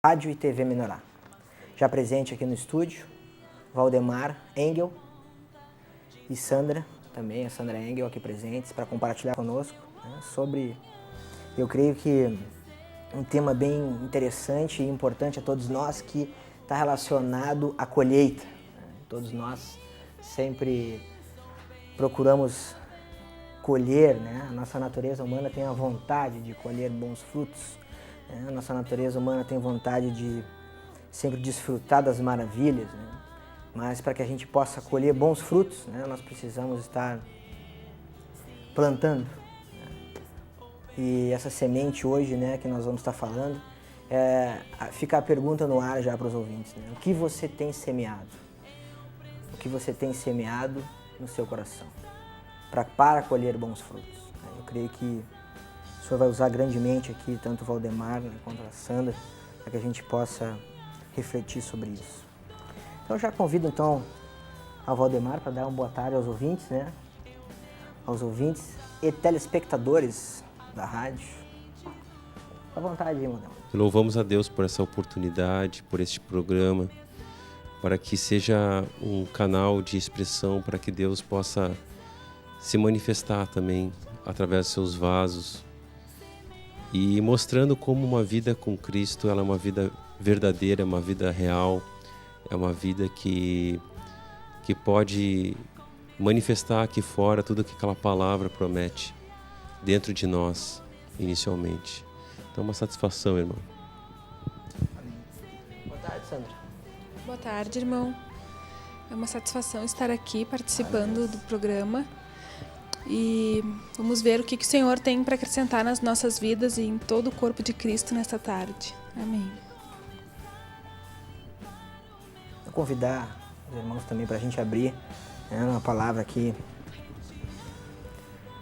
Rádio e TV Menorá. Já presente aqui no estúdio, Valdemar Engel e Sandra, também a Sandra Engel aqui presentes para compartilhar conosco, né, sobre, eu creio que um tema bem interessante e importante a todos nós, que está relacionado à colheita. Todos nós sempre procuramos colher, né? A nossa natureza humana tem a vontade de colher bons frutos, né? A nossa natureza humana tem vontade de sempre desfrutar das maravilhas, né? Mas para que a gente possa colher bons frutos, né, nós precisamos estar plantando. E essa semente hoje, né, que nós vamos estar falando, fica a pergunta no ar já para os ouvintes, né? O que você tem semeado? O que você tem semeado no seu coração para colher bons frutos? Eu creio que o Senhor vai usar grandemente aqui, tanto o Valdemar, né, quanto a Sandra, para que a gente possa refletir sobre isso. Então eu já convido então ao Valdemar para dar uma boa tarde aos ouvintes, né? Aos ouvintes e telespectadores da rádio. À vontade, hein, Valdemar. Louvamos a Deus por essa oportunidade, por este programa, para que seja um canal de expressão, para que Deus possa se manifestar também através dos seus vasos e mostrando como uma vida com Cristo, ela é uma vida verdadeira, é uma vida real, é uma vida que pode manifestar aqui fora tudo que aquela palavra promete dentro de nós, inicialmente. Então, uma satisfação, irmão. Boa tarde, Sandra. Boa tarde, irmão. É uma satisfação estar aqui participando do programa e vamos ver o que o Senhor tem para acrescentar nas nossas vidas e em todo o corpo de Cristo nesta tarde. Amém. Vou convidar os irmãos também para a gente abrir, né, uma palavra aqui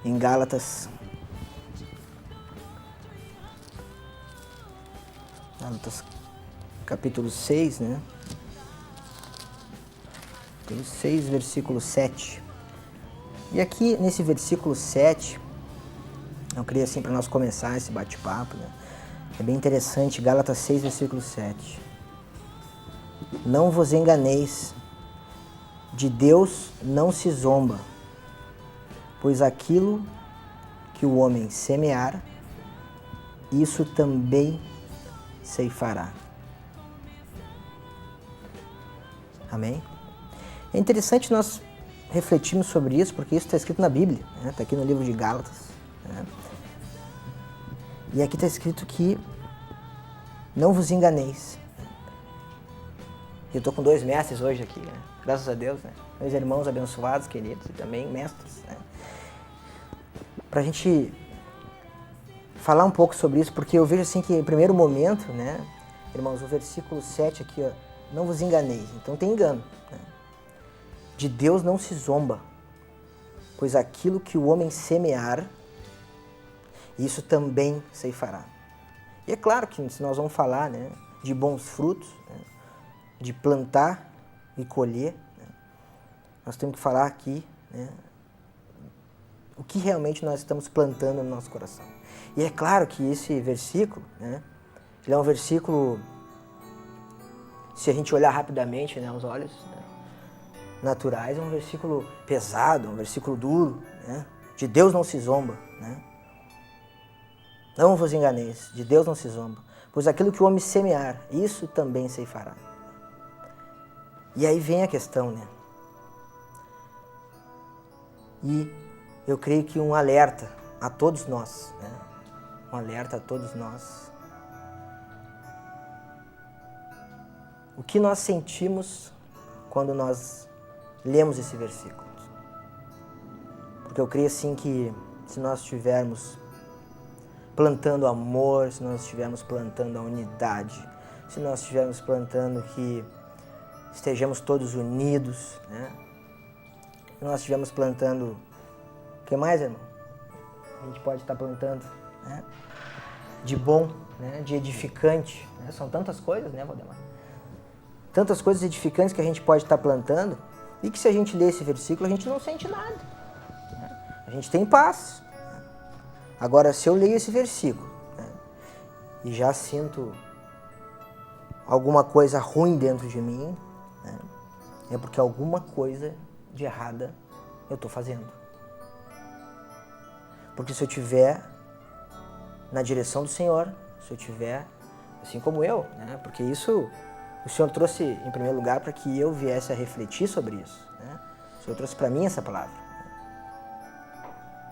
em Gálatas. Gálatas capítulo 6, né? Capítulo 6, versículo 7. E aqui nesse versículo 7, eu queria assim para nós começar esse bate-papo, né? É bem interessante, Gálatas 6, versículo 7. Não vos enganeis, de Deus não se zomba, pois aquilo que o homem semear, isso também ceifará. Amém? É interessante nós refletirmos sobre isso, porque isso está escrito na Bíblia, né? Está aqui no livro de Gálatas, né? E aqui está escrito que não vos enganeis. Eu estou com 2 mestres hoje aqui, né? Graças a Deus, né? 2 irmãos abençoados, queridos, e também mestres, né? Para a gente falar um pouco sobre isso, porque eu vejo assim que, em primeiro momento, né, irmãos, o versículo 7 aqui, ó, não vos enganeis. Então tem engano, né? De Deus não se zomba, pois aquilo que o homem semear, isso também ceifará. E é claro que se nós vamos falar, né, de bons frutos, né, de plantar e colher, né, nós temos que falar aqui, né, o que realmente nós estamos plantando no nosso coração. E é claro que esse versículo, né, ele é um versículo, se a gente olhar rapidamente, né, aos olhos, né, naturais, é um versículo pesado, um versículo duro, né? De Deus não se zomba, né? Não vos enganeis, de Deus não se zomba, pois aquilo que o homem semear, isso também ceifará. E aí vem a questão, né? E eu creio que um alerta a todos nós, né? Um alerta a todos nós. O que nós sentimos quando nós lemos esse versículo? Porque eu creio assim que se nós estivermos plantando amor, se nós estivermos plantando a unidade, se nós estivermos plantando que estejamos todos unidos, né? Se nós estivermos plantando, o que mais, irmão? A gente pode estar plantando, né? De bom, né? De edificante, né? São tantas coisas, né, Valdemar? Tantas coisas edificantes que a gente pode estar plantando e que se a gente ler esse versículo a gente não sente nada, né? A gente tem paz. Agora, se eu leio esse versículo, né, e já sinto alguma coisa ruim dentro de mim, né, é porque alguma coisa de errada eu estou fazendo. Porque se eu estiver na direção do Senhor, se eu estiver assim como eu, né, porque isso o Senhor trouxe em primeiro lugar para que eu viesse a refletir sobre isso, né? O Senhor trouxe para mim essa palavra.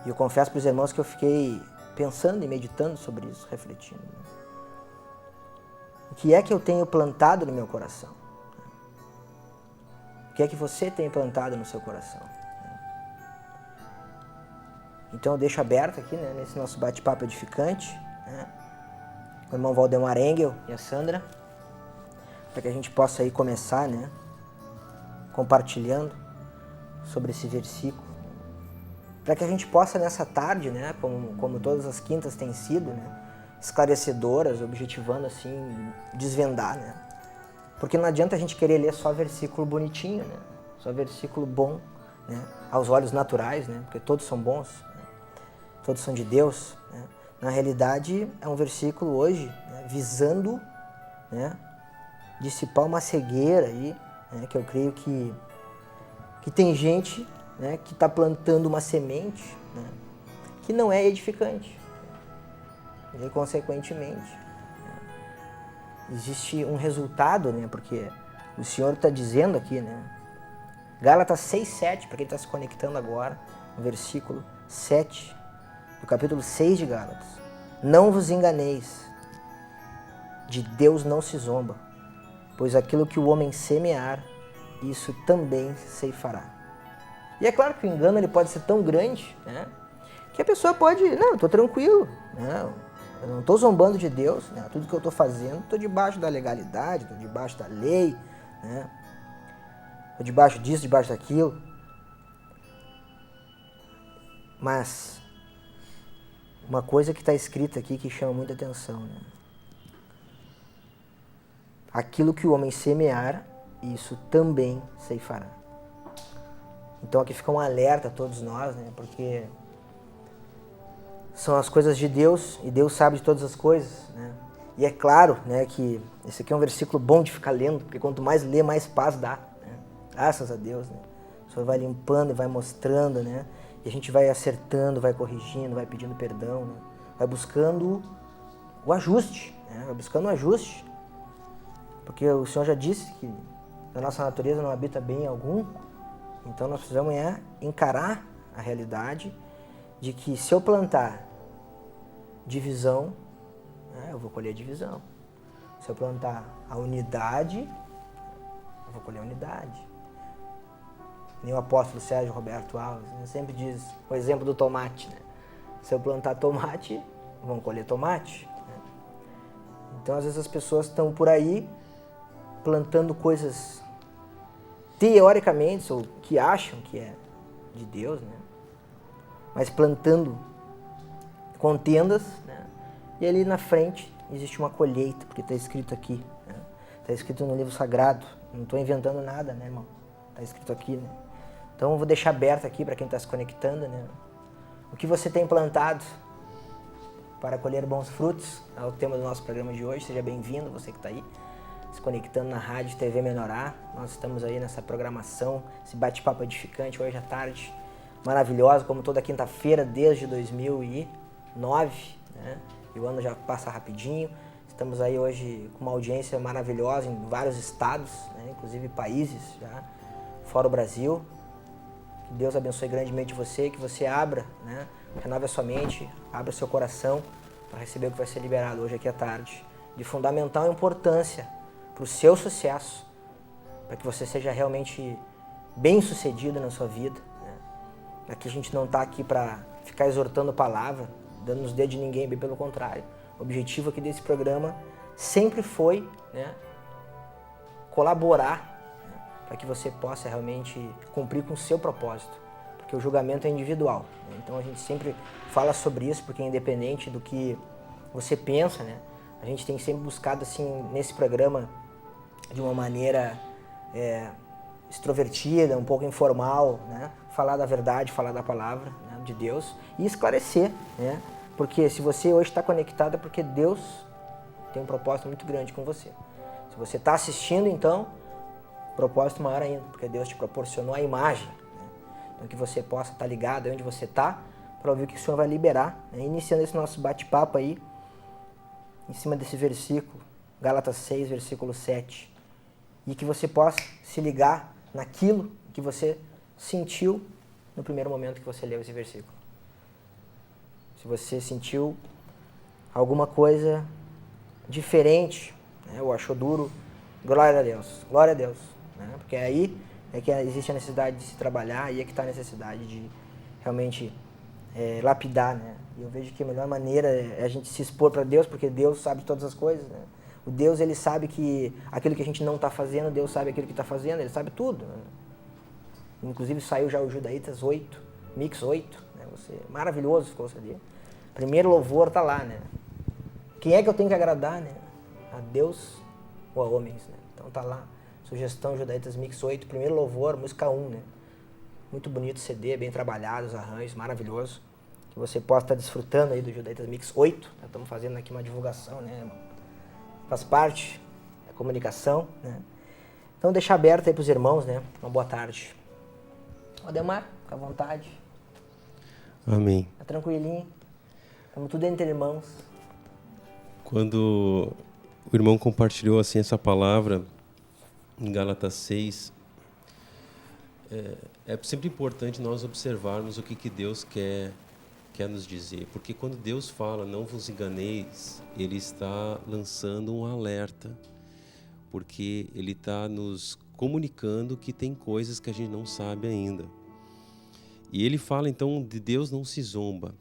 E eu confesso para os irmãos que eu fiquei pensando e meditando sobre isso, refletindo. Né? O que é que eu tenho plantado no meu coração? O que é que você tem plantado no seu coração? Então eu deixo aberto aqui, né, nesse nosso bate-papo edificante, né, o irmão Valdemar Engel e a Sandra, para que a gente possa aí começar, né, compartilhando sobre esse versículo, para que a gente possa nessa tarde, né, como todas as quintas têm sido, né, esclarecedoras, objetivando assim, desvendar, né, porque não adianta a gente querer ler só versículo bonitinho, né, só versículo bom, né, aos olhos naturais, né, porque todos são bons, né, todos são de Deus, né. Na realidade é um versículo hoje, né, visando, né, dissipar uma cegueira aí, né, que eu creio que tem gente, né, que está plantando uma semente, né, que não é edificante. E, consequentemente, né, existe um resultado, né, porque o Senhor está dizendo aqui, né, Gálatas 6:7, para quem está se conectando agora, no versículo 7, do capítulo 6 de Gálatas. Não vos enganeis, de Deus não se zomba, pois aquilo que o homem semear, isso também ceifará. E é claro que o engano ele pode ser tão grande, né, que a pessoa pode, não, eu estou tranquilo, né, eu não estou zombando de Deus, né, tudo que eu estou fazendo, estou debaixo da legalidade, estou debaixo da lei, né, estou debaixo disso, debaixo daquilo. Mas uma coisa que está escrita aqui que chama muita atenção, né? Aquilo que o homem semear, isso também ceifará. Então aqui fica um alerta a todos nós, né? Porque são as coisas de Deus e Deus sabe de todas as coisas, né? E é claro, né, que esse aqui é um versículo bom de ficar lendo, porque quanto mais lê, mais paz dá, né? Graças a Deus, né? O Senhor vai limpando e vai mostrando, né? E a gente vai acertando, vai corrigindo, vai pedindo perdão, né? Vai buscando o ajuste, né? Vai buscando o ajuste. Porque o Senhor já disse que na nossa natureza não habita bem algum, então nós precisamos encarar a realidade de que se eu plantar divisão, né, eu vou colher divisão. Se eu plantar a unidade, eu vou colher unidade. Nem o apóstolo Sérgio Roberto Alves, né, sempre diz o exemplo do tomate, né? Se eu plantar tomate, vão colher tomate, né? Então às vezes as pessoas estão por aí plantando coisas teoricamente, ou que acham que é de Deus, né? Mas plantando contendas, né? E ali na frente existe uma colheita, porque está escrito aqui, né? Está escrito no livro sagrado, não estou inventando nada, né, irmão? Está escrito aqui, né? Então eu vou deixar aberto aqui para quem está se conectando, né? O que você tem plantado para colher bons frutos é o tema do nosso programa de hoje. Seja bem-vindo, você que está aí se conectando na rádio TV Menorá. Nós estamos aí nessa programação, esse bate-papo edificante hoje à tarde, maravilhosa, como toda quinta-feira desde 2009, né? E o ano já passa rapidinho. Estamos aí hoje com uma audiência maravilhosa em vários estados, né? Inclusive países já fora o Brasil. Que Deus abençoe grandemente você, que você abra, né? Renove a sua mente, abra seu coração para receber o que vai ser liberado hoje aqui à tarde, de fundamental importância para o seu sucesso, para que você seja realmente bem-sucedido na sua vida, né? Aqui a gente não está aqui para ficar exortando a palavra, dando nos dedos de ninguém, bem pelo contrário. O objetivo aqui desse programa sempre foi, né, colaborar, né, para que você possa realmente cumprir com o seu propósito, porque o julgamento é individual, né? Então a gente sempre fala sobre isso, porque independente do que você pensa, né, a gente tem sempre buscado assim nesse programa de uma maneira extrovertida, um pouco informal, né? Falar da verdade, falar da palavra, né, de Deus e esclarecer, né? Porque se você hoje está conectado é porque Deus tem um propósito muito grande com você. Se você está assistindo, então, propósito maior ainda, porque Deus te proporcionou a imagem, né? Então que você possa estar ligado onde você está, para ouvir o que o Senhor vai liberar, né? Iniciando esse nosso bate-papo aí, em cima desse versículo, Gálatas 6, versículo 7, e que você possa se ligar naquilo que você sentiu no primeiro momento que você leu esse versículo. Se você sentiu alguma coisa diferente, né, ou achou duro, glória a Deus, né, porque aí é que existe a necessidade de se trabalhar, aí é que está a necessidade de realmente lapidar, né? E eu vejo que a melhor maneira é a gente se expor para Deus, porque Deus sabe de todas as coisas, né? O Deus, ele sabe que aquilo que a gente não está fazendo, Deus sabe aquilo que está fazendo, ele sabe tudo, né? Inclusive saiu já o Judaítas 8, Mix 8, né? Maravilhoso ficou isso ali. Primeiro louvor tá lá, né? Quem é que eu tenho que agradar, né? A Deus ou a homens, né? Então tá lá, sugestão Judaítas Mix 8, primeiro louvor, música 1, né? Muito bonito CD, bem trabalhado, os arranjos, maravilhoso. Que você possa estar desfrutando aí do Judaítas Mix 8. Né? Estamos fazendo aqui uma divulgação, né, irmão? Faz parte da comunicação, né? Então deixar aberto aí para os irmãos, né? Uma boa tarde. Ademar, fica à vontade. Amém. Tá tranquilinho. Estamos tudo entre irmãos. Quando o irmão compartilhou assim essa palavra em Gálatas 6, é sempre importante nós observarmos o que Deus quer nos dizer. Porque quando Deus fala, não vos enganeis, Ele está lançando um alerta. Porque Ele está nos comunicando que tem coisas que a gente não sabe ainda. E Ele fala então, de Deus não se zomba.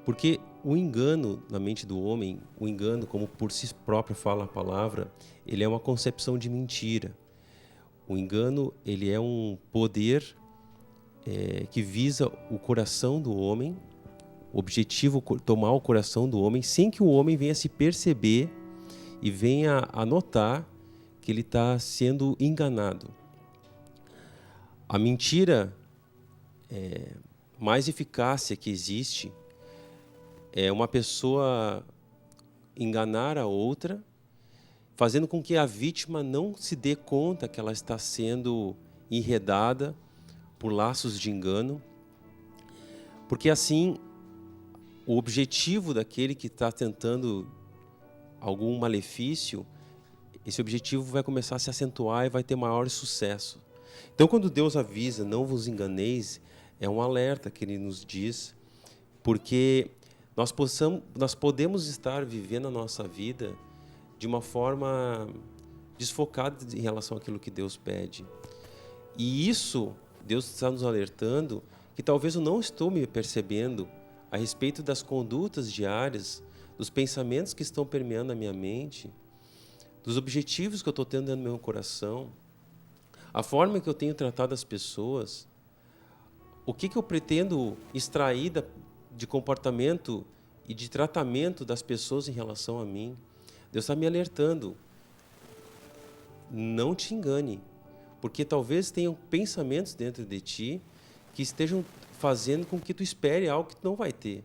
Porque o engano na mente do homem, o engano, como por si próprio fala a palavra, ele é uma concepção de mentira. O engano, ele é um poder que visa o coração do homem, o objetivo tomar o coração do homem, sem que o homem venha se perceber e venha a notar que ele está sendo enganado. A mentira mais eficácia que existe é uma pessoa enganar a outra, fazendo com que a vítima não se dê conta que ela está sendo enredada por laços de engano, porque assim o objetivo daquele que está tentando algum malefício, esse objetivo vai começar a se acentuar e vai ter maior sucesso. Então, quando Deus avisa, não vos enganeis, é um alerta que Ele nos diz, porque nós podemos estar vivendo a nossa vida de uma forma desfocada em relação àquilo que Deus pede. E isso, Deus está nos alertando que talvez eu não estou me percebendo a respeito das condutas diárias, dos pensamentos que estão permeando a minha mente, dos objetivos que eu estou tendo dentro do meu coração, a forma que eu tenho tratado as pessoas, o que eu pretendo extrair de comportamento e de tratamento das pessoas em relação a mim. Deus está me alertando. Não te engane, porque talvez tenham pensamentos dentro de ti que estejam fazendo com que tu espere algo que tu não vai ter.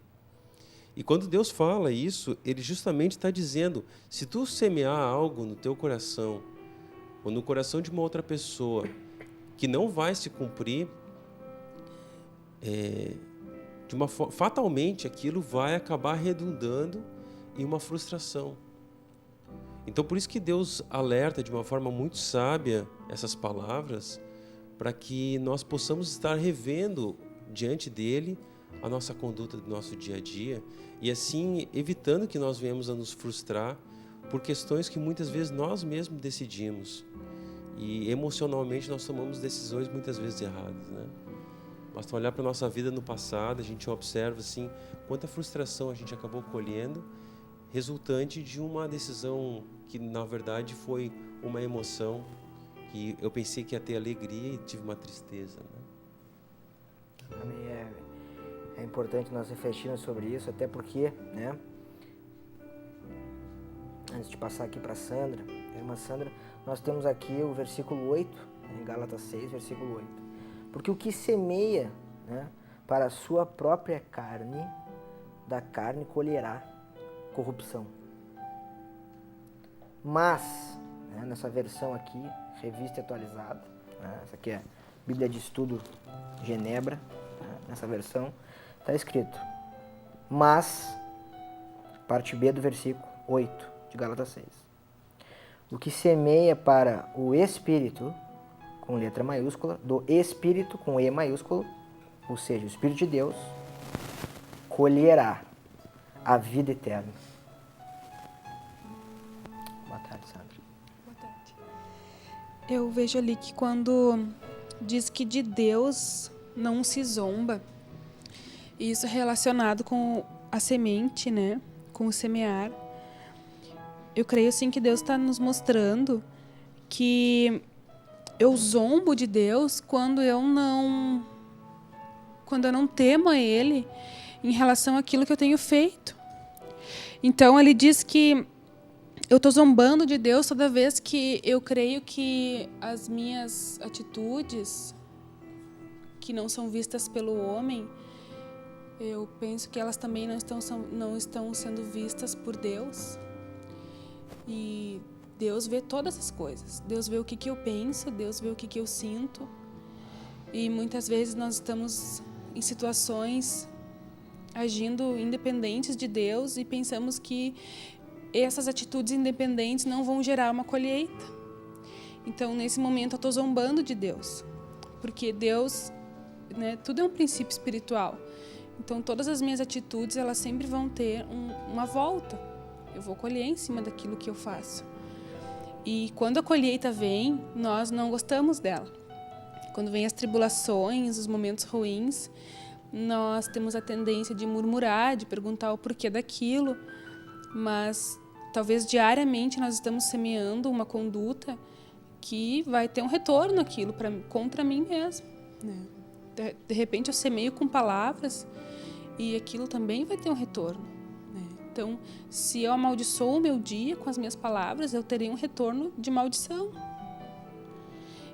E quando Deus fala isso, Ele justamente está dizendo, se tu semear algo no teu coração, ou no coração de uma outra pessoa, que não vai se cumprir, fatalmente aquilo vai acabar redundando em uma frustração. Então, por isso que Deus alerta de uma forma muito sábia essas palavras, para que nós possamos estar revendo diante dEle a nossa conduta do nosso dia a dia e assim evitando que nós venhamos a nos frustrar por questões que muitas vezes nós mesmos decidimos e emocionalmente nós tomamos decisões muitas vezes erradas, né? Basta olhar para a nossa vida no passado, a gente observa assim, quanta frustração a gente acabou colhendo resultante de uma decisão que na verdade foi uma emoção que eu pensei que ia ter alegria e tive uma tristeza, né? Amém. É importante nós refletirmos sobre isso, até porque, né, antes de passar aqui para Sandra, irmã Sandra, nós temos aqui o versículo 8, em Gálatas 6, versículo 8. Porque o que semeia, né, para a sua própria carne, da carne colherá corrupção. Mas, né, nessa versão aqui, revista e atualizada, né, essa aqui é Bíblia de Estudo Genebra, né, nessa versão, está escrito: mas, parte B do versículo 8 de Gálatas 6. O que semeia para o Espírito, com letra maiúscula, do Espírito com E maiúsculo, ou seja, o Espírito de Deus, colherá a vida eterna. Boa tarde, Sandra. Boa tarde. Eu vejo ali que quando diz que de Deus não se zomba, isso é relacionado com a semente, né? Com o semear. Eu creio sim que Deus está nos mostrando que eu zombo de Deus quando eu não temo a Ele em relação àquilo que eu tenho feito. Então ele diz que eu estou zombando de Deus toda vez que eu creio que as minhas atitudes, que não são vistas pelo homem, eu penso que elas também não estão sendo vistas por Deus. E Deus vê todas as coisas. Deus vê o que eu penso, Deus vê o que eu sinto. E muitas vezes nós estamos em situações agindo independentes de Deus e pensamos que essas atitudes independentes não vão gerar uma colheita. Então, nesse momento, eu estou zombando de Deus. Porque Deus, né, tudo é um princípio espiritual. Então, todas as minhas atitudes, elas sempre vão ter uma volta. Eu vou colher em cima daquilo que eu faço. E quando a colheita vem, nós não gostamos dela. Quando vem as tribulações, os momentos ruins, nós temos a tendência de murmurar, de perguntar o porquê daquilo, mas talvez diariamente nós estamos semeando uma conduta que vai ter um retorno aquilo contra mim mesmo. Né? De repente eu semeio com palavras e aquilo também vai ter um retorno. Então, se eu amaldiçoo o meu dia com as minhas palavras, eu terei um retorno de maldição.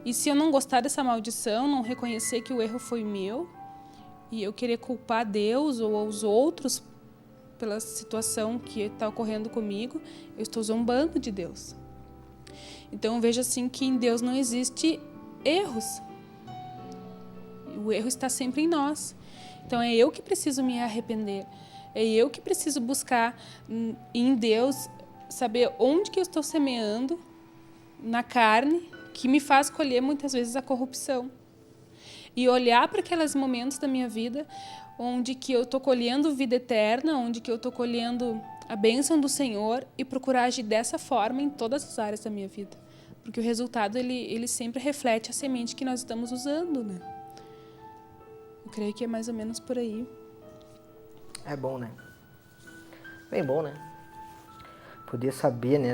E se eu não gostar dessa maldição, não reconhecer que o erro foi meu, e eu querer culpar Deus ou os outros pela situação que está ocorrendo comigo, eu estou zombando de Deus. Então, eu vejo assim que em Deus não existe erros. O erro está sempre em nós. Então, é eu que preciso me arrepender. É eu que preciso buscar em Deus, saber onde que eu estou semeando na carne, que me faz colher muitas vezes a corrupção. E olhar para aqueles momentos da minha vida onde que eu estou colhendo vida eterna, onde que eu estou colhendo a bênção do Senhor e procurar agir dessa forma em todas as áreas da minha vida. Porque o resultado, ele sempre reflete a semente que nós estamos usando, né? Eu creio que é mais ou menos por aí. É bom, né? Bem bom, né? Poder saber, né,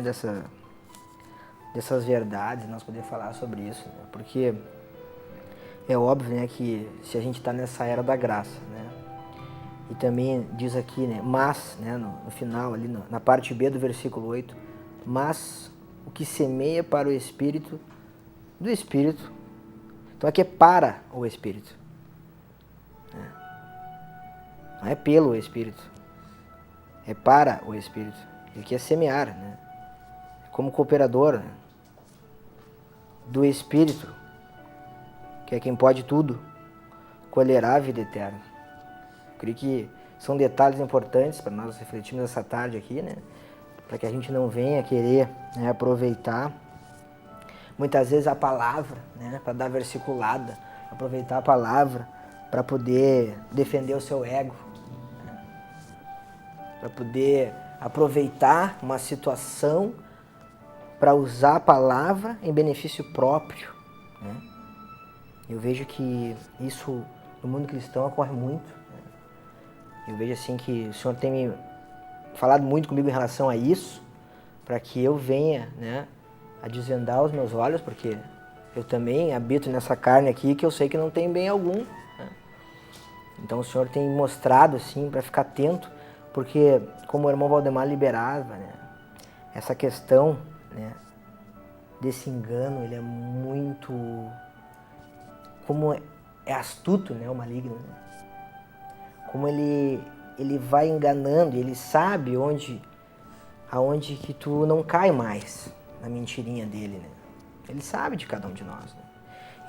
dessas verdades, nós poder falar sobre isso, né? Porque é óbvio, né, que se a gente está nessa era da graça, né? E também diz aqui, né, mas, né, no final, ali na parte B do versículo 8, mas o que semeia para o Espírito, do Espírito, então aqui é para o Espírito. Não é pelo Espírito, é para o Espírito. Ele quer semear, né? Como cooperador, né, do Espírito, que é quem pode tudo, colherá a vida eterna. Eu creio que são detalhes importantes para nós refletirmos essa tarde aqui, né? Para que a gente não venha querer, né, aproveitar muitas vezes a palavra, né, para dar versiculada, aproveitar a palavra para poder defender o seu ego, para poder aproveitar uma situação para usar a palavra em benefício próprio, né? Eu vejo que isso no mundo cristão ocorre muito, né? Eu vejo assim que o Senhor tem me falado muito comigo em relação a isso, para que eu venha, né, a desvendar os meus olhos, porque eu também habito nessa carne aqui que eu sei que não tem bem algum, né? Então o Senhor tem mostrado assim para ficar atento, porque como o irmão Valdemar liberava, né, essa questão, né, desse engano, ele é muito, como é astuto, né, o maligno, né? Como ele vai enganando, ele sabe onde aonde que tu não cai mais na mentirinha dele, né? Ele sabe de cada um de nós, né?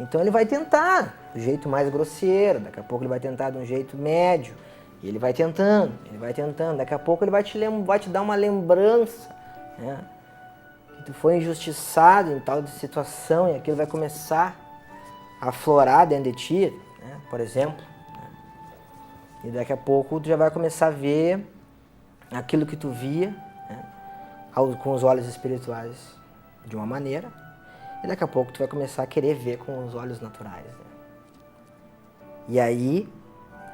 Então ele vai tentar do jeito mais grosseiro, daqui a pouco ele vai tentar de um jeito médio, e ele vai tentando, daqui a pouco ele vai te dar uma lembrança, né? Que tu foi injustiçado em tal situação e aquilo vai começar a aflorar dentro de ti, né? Por exemplo, né? E daqui a pouco tu já vai começar a ver aquilo que tu via, né? Com os olhos espirituais de uma maneira, e daqui a pouco tu vai começar a querer ver com os olhos naturais, né? E aí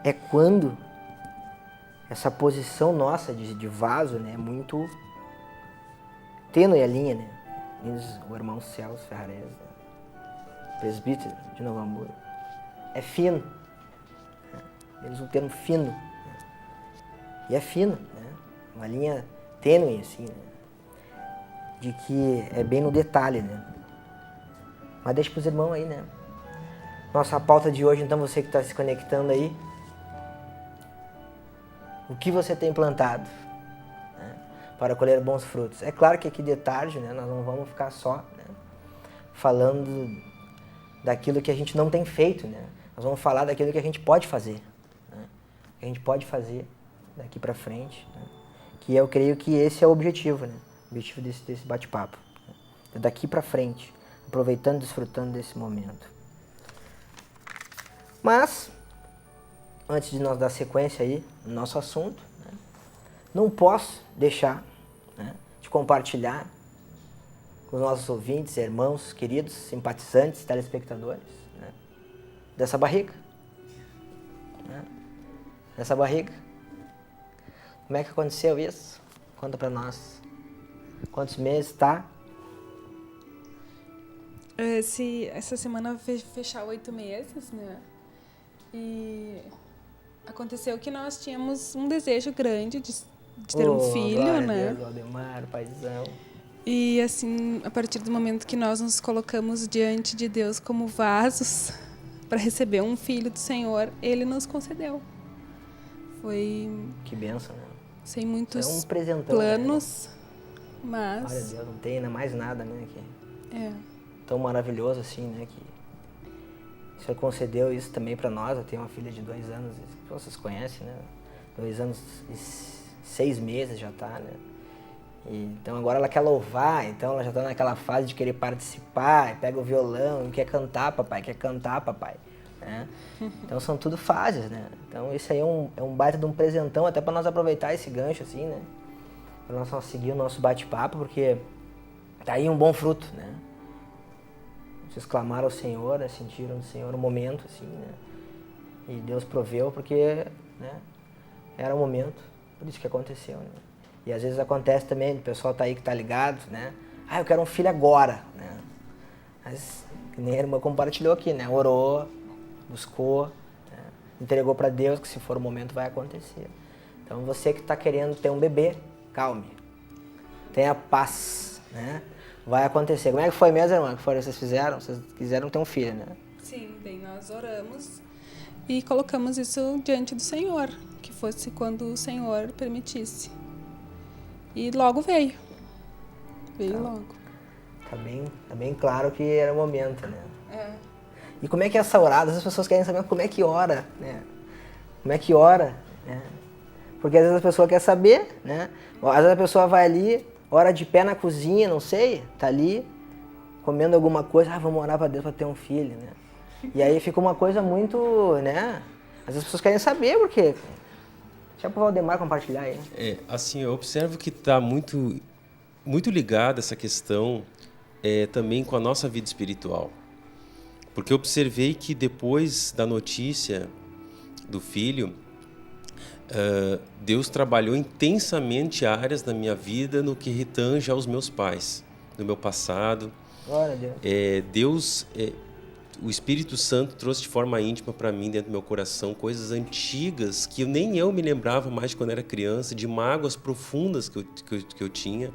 é quando essa posição nossa de vaso, né, é muito tênue a linha, né? Diz o irmão Celso Ferrares, né? Presbítero de Novo Hamburgo. É fino. Né? Eles um termo fino. Né? E é fino, né? Uma linha tênue, assim, né? De que é bem no detalhe, né? Mas deixa pros irmãos aí, né? Nossa pauta de hoje, então, você que está se conectando aí. O que você tem plantado, né, para colher bons frutos? É claro que aqui de tarde, né, nós não vamos ficar só, né, falando daquilo que a gente não tem feito, né? Nós vamos falar daquilo que a gente pode fazer, né? Que a gente pode fazer daqui para frente, né? Que eu creio que esse é o objetivo, né? O objetivo desse bate-papo, né? É daqui para frente, aproveitando e desfrutando desse momento. Mas antes de nós dar sequência aí no nosso assunto, né, não posso deixar, né, de compartilhar com os nossos ouvintes, irmãos, queridos, simpatizantes, telespectadores, né, dessa barriga. Né, dessa barriga. Como é que aconteceu isso? Conta pra nós. Quantos meses tá? Essa semana vai fechar 8 meses, né? E aconteceu que nós tínhamos um desejo grande de ter um filho, glória né? a Deus, Valdemar, paizão. E assim, a partir do momento que nós nos colocamos diante de Deus como vasos para receber um filho do Senhor, Ele nos concedeu. Foi Que bênção, né? sem muitos É um presentão, planos, né? mas... Glória a Deus, não tem ainda mais nada, né? Que É. tão maravilhoso assim, né? Que o Senhor concedeu isso também para nós. Eu tenho uma filha de 2 anos, vocês conhecem, né? 2 anos e 6 meses já tá, né? E, então agora ela quer louvar, então ela já tá naquela fase de querer participar, pega o violão, quer cantar, papai, né? Então são tudo fases, né? Então isso aí é um baita de um presentão, até para nós aproveitar esse gancho, assim, né? Para nós seguir o nosso bate-papo, porque tá aí um bom fruto, né? Vocês clamaram ao Senhor, né? Sentiram do Senhor um momento, assim, né? E Deus proveu porque, né? Era o momento, por isso que aconteceu, né? E às vezes acontece também, o pessoal tá aí que tá ligado, né? Ah, eu quero um filho agora, né? Mas, que nem a irmã compartilhou aqui, né? Orou, buscou, né? Entregou para Deus que se for o momento vai acontecer. Então você que tá querendo ter um bebê, calme. Tenha paz, né? Vai acontecer. Como é que foi mesmo, irmã? Que foi vocês fizeram? Vocês quiseram ter um filho, né? Sim, bem, nós oramos e colocamos isso diante do Senhor, que fosse quando o Senhor permitisse. E logo veio. Veio logo. Tá bem claro que era o momento, né? É. E como é que é essa orada? As pessoas querem saber como é que ora, né? Como é que ora, né? Porque às vezes a pessoa quer saber, né? Às vezes a pessoa vai ali, ora de pé na cozinha, não sei, tá ali, comendo alguma coisa, vamos orar para Deus para ter um filho, né? E aí fica uma coisa muito, né? Às vezes as pessoas querem saber por quê. Deixa pro Valdemar compartilhar aí. Assim, eu observo que está muito ligada essa questão também com a nossa vida espiritual. Porque eu observei que depois da notícia do filho, Deus trabalhou intensamente áreas da minha vida no que retange aos meus pais, no meu passado. Glória a Deus. O Espírito Santo trouxe de forma íntima para mim, dentro do meu coração, coisas antigas que nem eu me lembrava mais quando era criança, de mágoas profundas que eu tinha,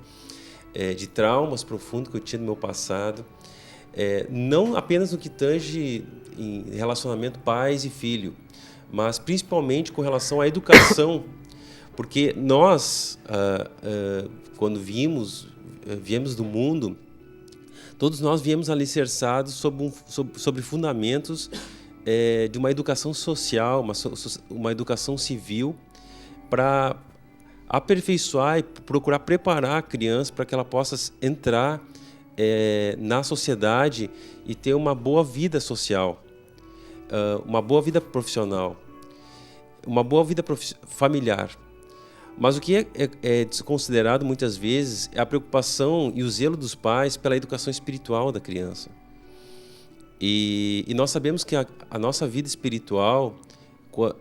de traumas profundos que eu tinha no meu passado. Não apenas no que tange em relacionamento pais e filho, mas principalmente com relação à educação, Porque nós, quando viemos do mundo, todos nós viemos alicerçados sobre fundamentos de uma educação social, uma educação civil, para aperfeiçoar e procurar preparar a criança para que ela possa entrar na sociedade e ter uma boa vida social, uma boa vida profissional, uma boa vida familiar. Mas o que é desconsiderado muitas vezes é a preocupação e o zelo dos pais pela educação espiritual da criança. E nós sabemos que a nossa vida espiritual,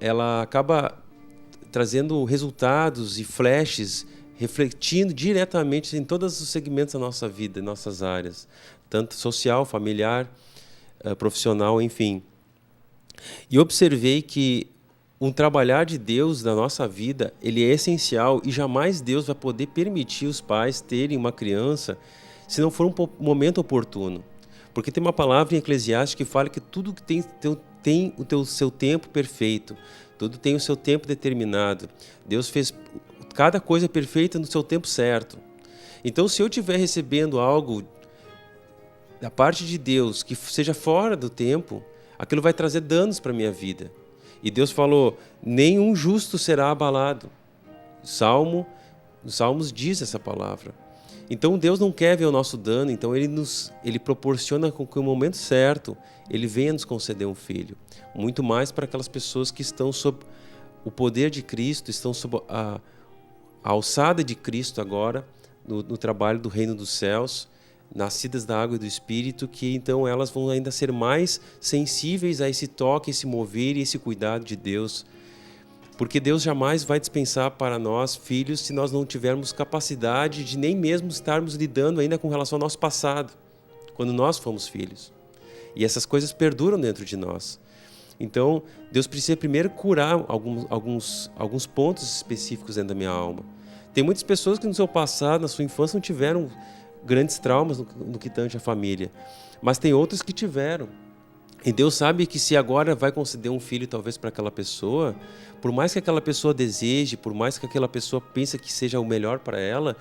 ela acaba trazendo resultados e flashes, refletindo diretamente em todos os segmentos da nossa vida, em nossas áreas, tanto social, familiar, profissional, enfim. E observei que um trabalhar de Deus na nossa vida, ele é essencial e jamais Deus vai poder permitir os pais terem uma criança se não for um momento oportuno. Porque tem uma palavra em Eclesiastes que fala que tudo que tem o seu tempo perfeito, tudo tem o seu tempo determinado. Deus fez cada coisa perfeita no seu tempo certo. Então, se eu estiver recebendo algo da parte de Deus que seja fora do tempo, aquilo vai trazer danos para a minha vida. E Deus falou, nenhum justo será abalado. Os Salmos diz essa palavra. Então Deus não quer ver o nosso dano, então Ele proporciona com que no momento certo Ele venha nos conceder um filho. Muito mais para aquelas pessoas que estão sob o poder de Cristo, estão sob a alçada de Cristo agora, no trabalho do reino dos céus, nascidas da água e do Espírito, que então elas vão ainda ser mais sensíveis a esse toque, esse mover e esse cuidado de Deus. Porque Deus jamais vai dispensar para nós, filhos, se nós não tivermos capacidade de nem mesmo estarmos lidando ainda com relação ao nosso passado, quando nós fomos filhos. E essas coisas perduram dentro de nós. Então, Deus precisa primeiro curar alguns pontos específicos dentro da minha alma. Tem muitas pessoas que no seu passado, na sua infância, não tiveram grandes traumas no que tange a família, mas tem outros que tiveram. E Deus sabe que se agora vai conceder um filho talvez para aquela pessoa, por mais que aquela pessoa deseje, por mais que aquela pessoa pense que seja o melhor para ela,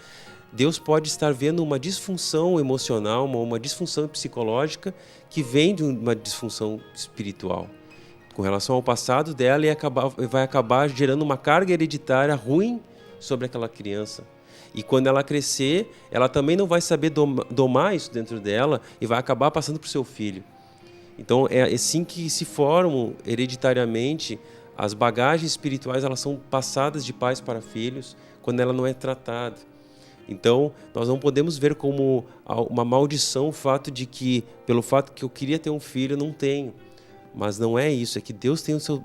Deus pode estar vendo uma disfunção emocional, uma disfunção psicológica que vem de uma disfunção espiritual. Com relação ao passado dela, e vai acabar gerando uma carga hereditária ruim sobre aquela criança. E quando ela crescer, ela também não vai saber domar isso dentro dela e vai acabar passando para o seu filho. Então, é assim que se formam hereditariamente as bagagens espirituais, elas são passadas de pais para filhos quando ela não é tratada. Então, nós não podemos ver como uma maldição o fato de que, pelo fato que eu queria ter um filho, eu não tenho. Mas não é isso, é que Deus tem o seu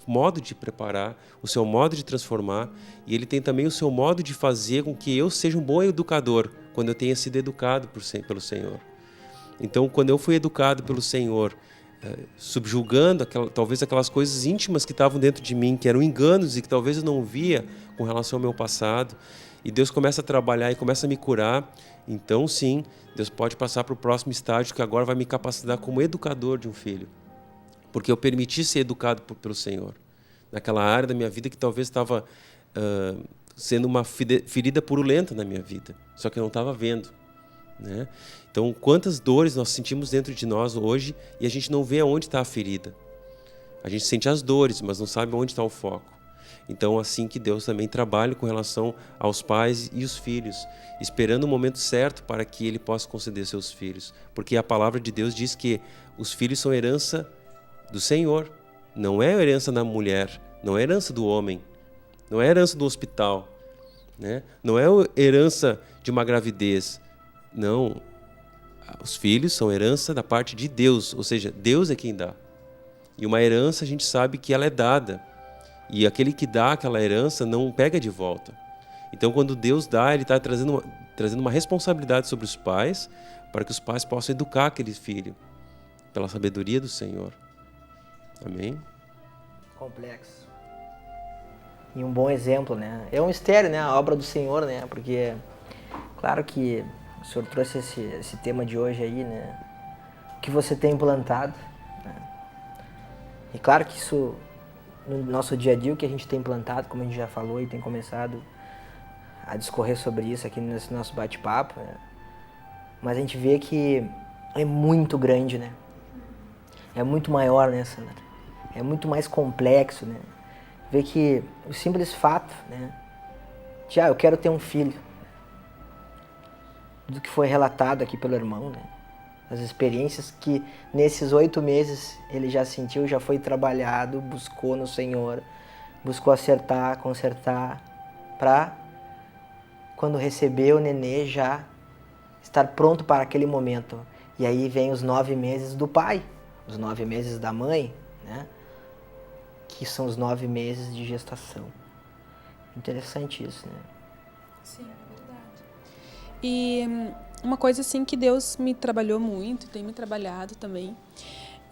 modo de preparar, o seu modo de transformar, e Ele tem também o seu modo de fazer com que eu seja um bom educador, quando eu tenha sido educado pelo Senhor. Então, quando eu fui educado pelo Senhor, subjugando talvez aquelas coisas íntimas que estavam dentro de mim, que eram enganos e que talvez eu não via com relação ao meu passado, e Deus começa a trabalhar e começa a me curar, então sim, Deus pode passar para o próximo estágio, que agora vai me capacitar como educador de um filho. Porque eu permiti ser educado pelo Senhor. Naquela área da minha vida que talvez estava sendo uma ferida purulenta na minha vida. Só que eu não estava vendo. Né? Então, quantas dores nós sentimos dentro de nós hoje e a gente não vê aonde está a ferida. A gente sente as dores, mas não sabe onde está o foco. Então, assim que Deus também trabalha com relação aos pais e os filhos, esperando o momento certo para que Ele possa conceder seus filhos. Porque a palavra de Deus diz que os filhos são herança do Senhor, não é herança da mulher, não é herança do homem, não é herança do hospital, né? Não é herança de uma gravidez, não. Os filhos são herança da parte de Deus, ou seja, Deus é quem dá. E uma herança a gente sabe que ela é dada, e aquele que dá aquela herança não pega de volta. Então, quando Deus dá, Ele está trazendo uma responsabilidade sobre os pais, para que os pais possam educar aquele filho, pela sabedoria do Senhor. Amém? Complexo. E um bom exemplo, né? É um mistério, né? A obra do Senhor, né? Porque, claro que o Senhor trouxe esse tema de hoje aí, né? O que você tem implantado, né? E claro que isso no nosso dia a dia o que a gente tem plantado, como a gente já falou e tem começado a discorrer sobre isso aqui nesse nosso bate-papo, né? Mas a gente vê que é muito grande, né? É muito maior, né, Sandra? É muito mais complexo, né? Vê que o simples fato, né, de eu quero ter um filho, do que foi relatado aqui pelo irmão, né? As experiências que nesses 8 meses ele já sentiu, já foi trabalhado, buscou no Senhor, buscou acertar, consertar, para quando receber o nenê já estar pronto para aquele momento. E aí vem os 9 meses do pai, os 9 meses da mãe, né? Que são os 9 meses de gestação. Interessante isso, né? Sim, é verdade. E uma coisa assim que Deus me trabalhou muito, tem me trabalhado também,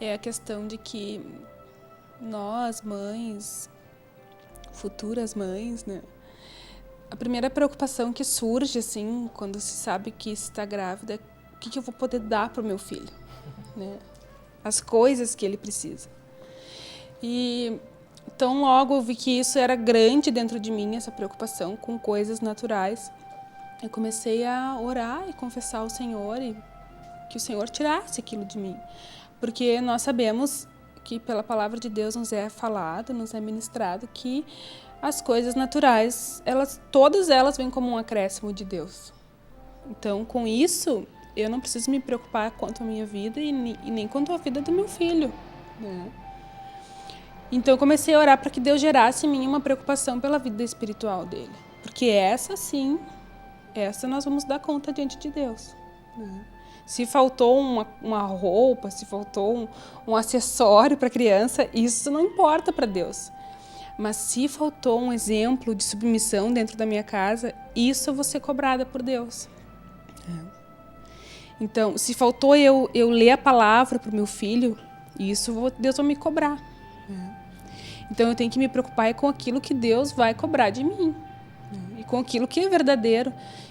é a questão de que nós, mães, futuras mães, né? A primeira preocupação que surge, assim, quando se sabe que está grávida, é o que eu vou poder dar para o meu filho, né? As coisas que ele precisa. E então logo eu vi que isso era grande dentro de mim, essa preocupação com coisas naturais. Eu comecei a orar e confessar ao Senhor e que o Senhor tirasse aquilo de mim. Porque nós sabemos que pela palavra de Deus nos é falado, nos é ministrado que as coisas naturais, todas elas vêm como um acréscimo de Deus. Então, com isso, eu não preciso me preocupar quanto à minha vida e nem quanto à vida do meu filho, né? Então, eu comecei a orar para que Deus gerasse em mim uma preocupação pela vida espiritual dele. Porque essa nós vamos dar conta diante de Deus, né? Se faltou uma roupa, se faltou um acessório para a criança, isso não importa para Deus. Mas se faltou um exemplo de submissão dentro da minha casa, isso eu vou ser cobrada por Deus. Então, se faltou eu ler a palavra para o meu filho, isso Deus vai me cobrar. Então, eu tenho que me preocupar com aquilo que Deus vai cobrar de mim. E com aquilo que é verdadeiro.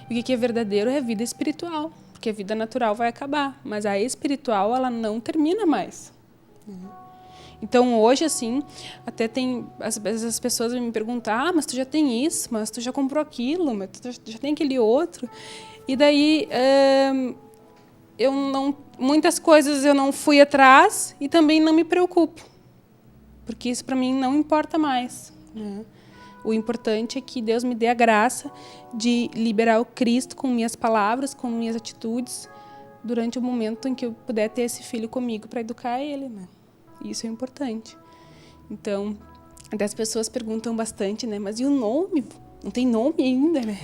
E o que é verdadeiro é a vida espiritual. Porque a vida natural vai acabar. Mas a espiritual, ela não termina mais. Então, hoje, assim, até tem... Às vezes as pessoas vêm me perguntar, mas tu já tem isso, mas tu já comprou aquilo, mas tu já tem aquele outro. E daí, muitas coisas eu não fui atrás e também não me preocupo. Porque isso, para mim, não importa mais, né? O importante é que Deus me dê a graça de liberar o Cristo com minhas palavras, com minhas atitudes, durante o momento em que eu puder ter esse filho comigo para educar ele, né? Isso é importante. Então, até as pessoas perguntam bastante, né? Mas e o nome? Não tem nome ainda, né?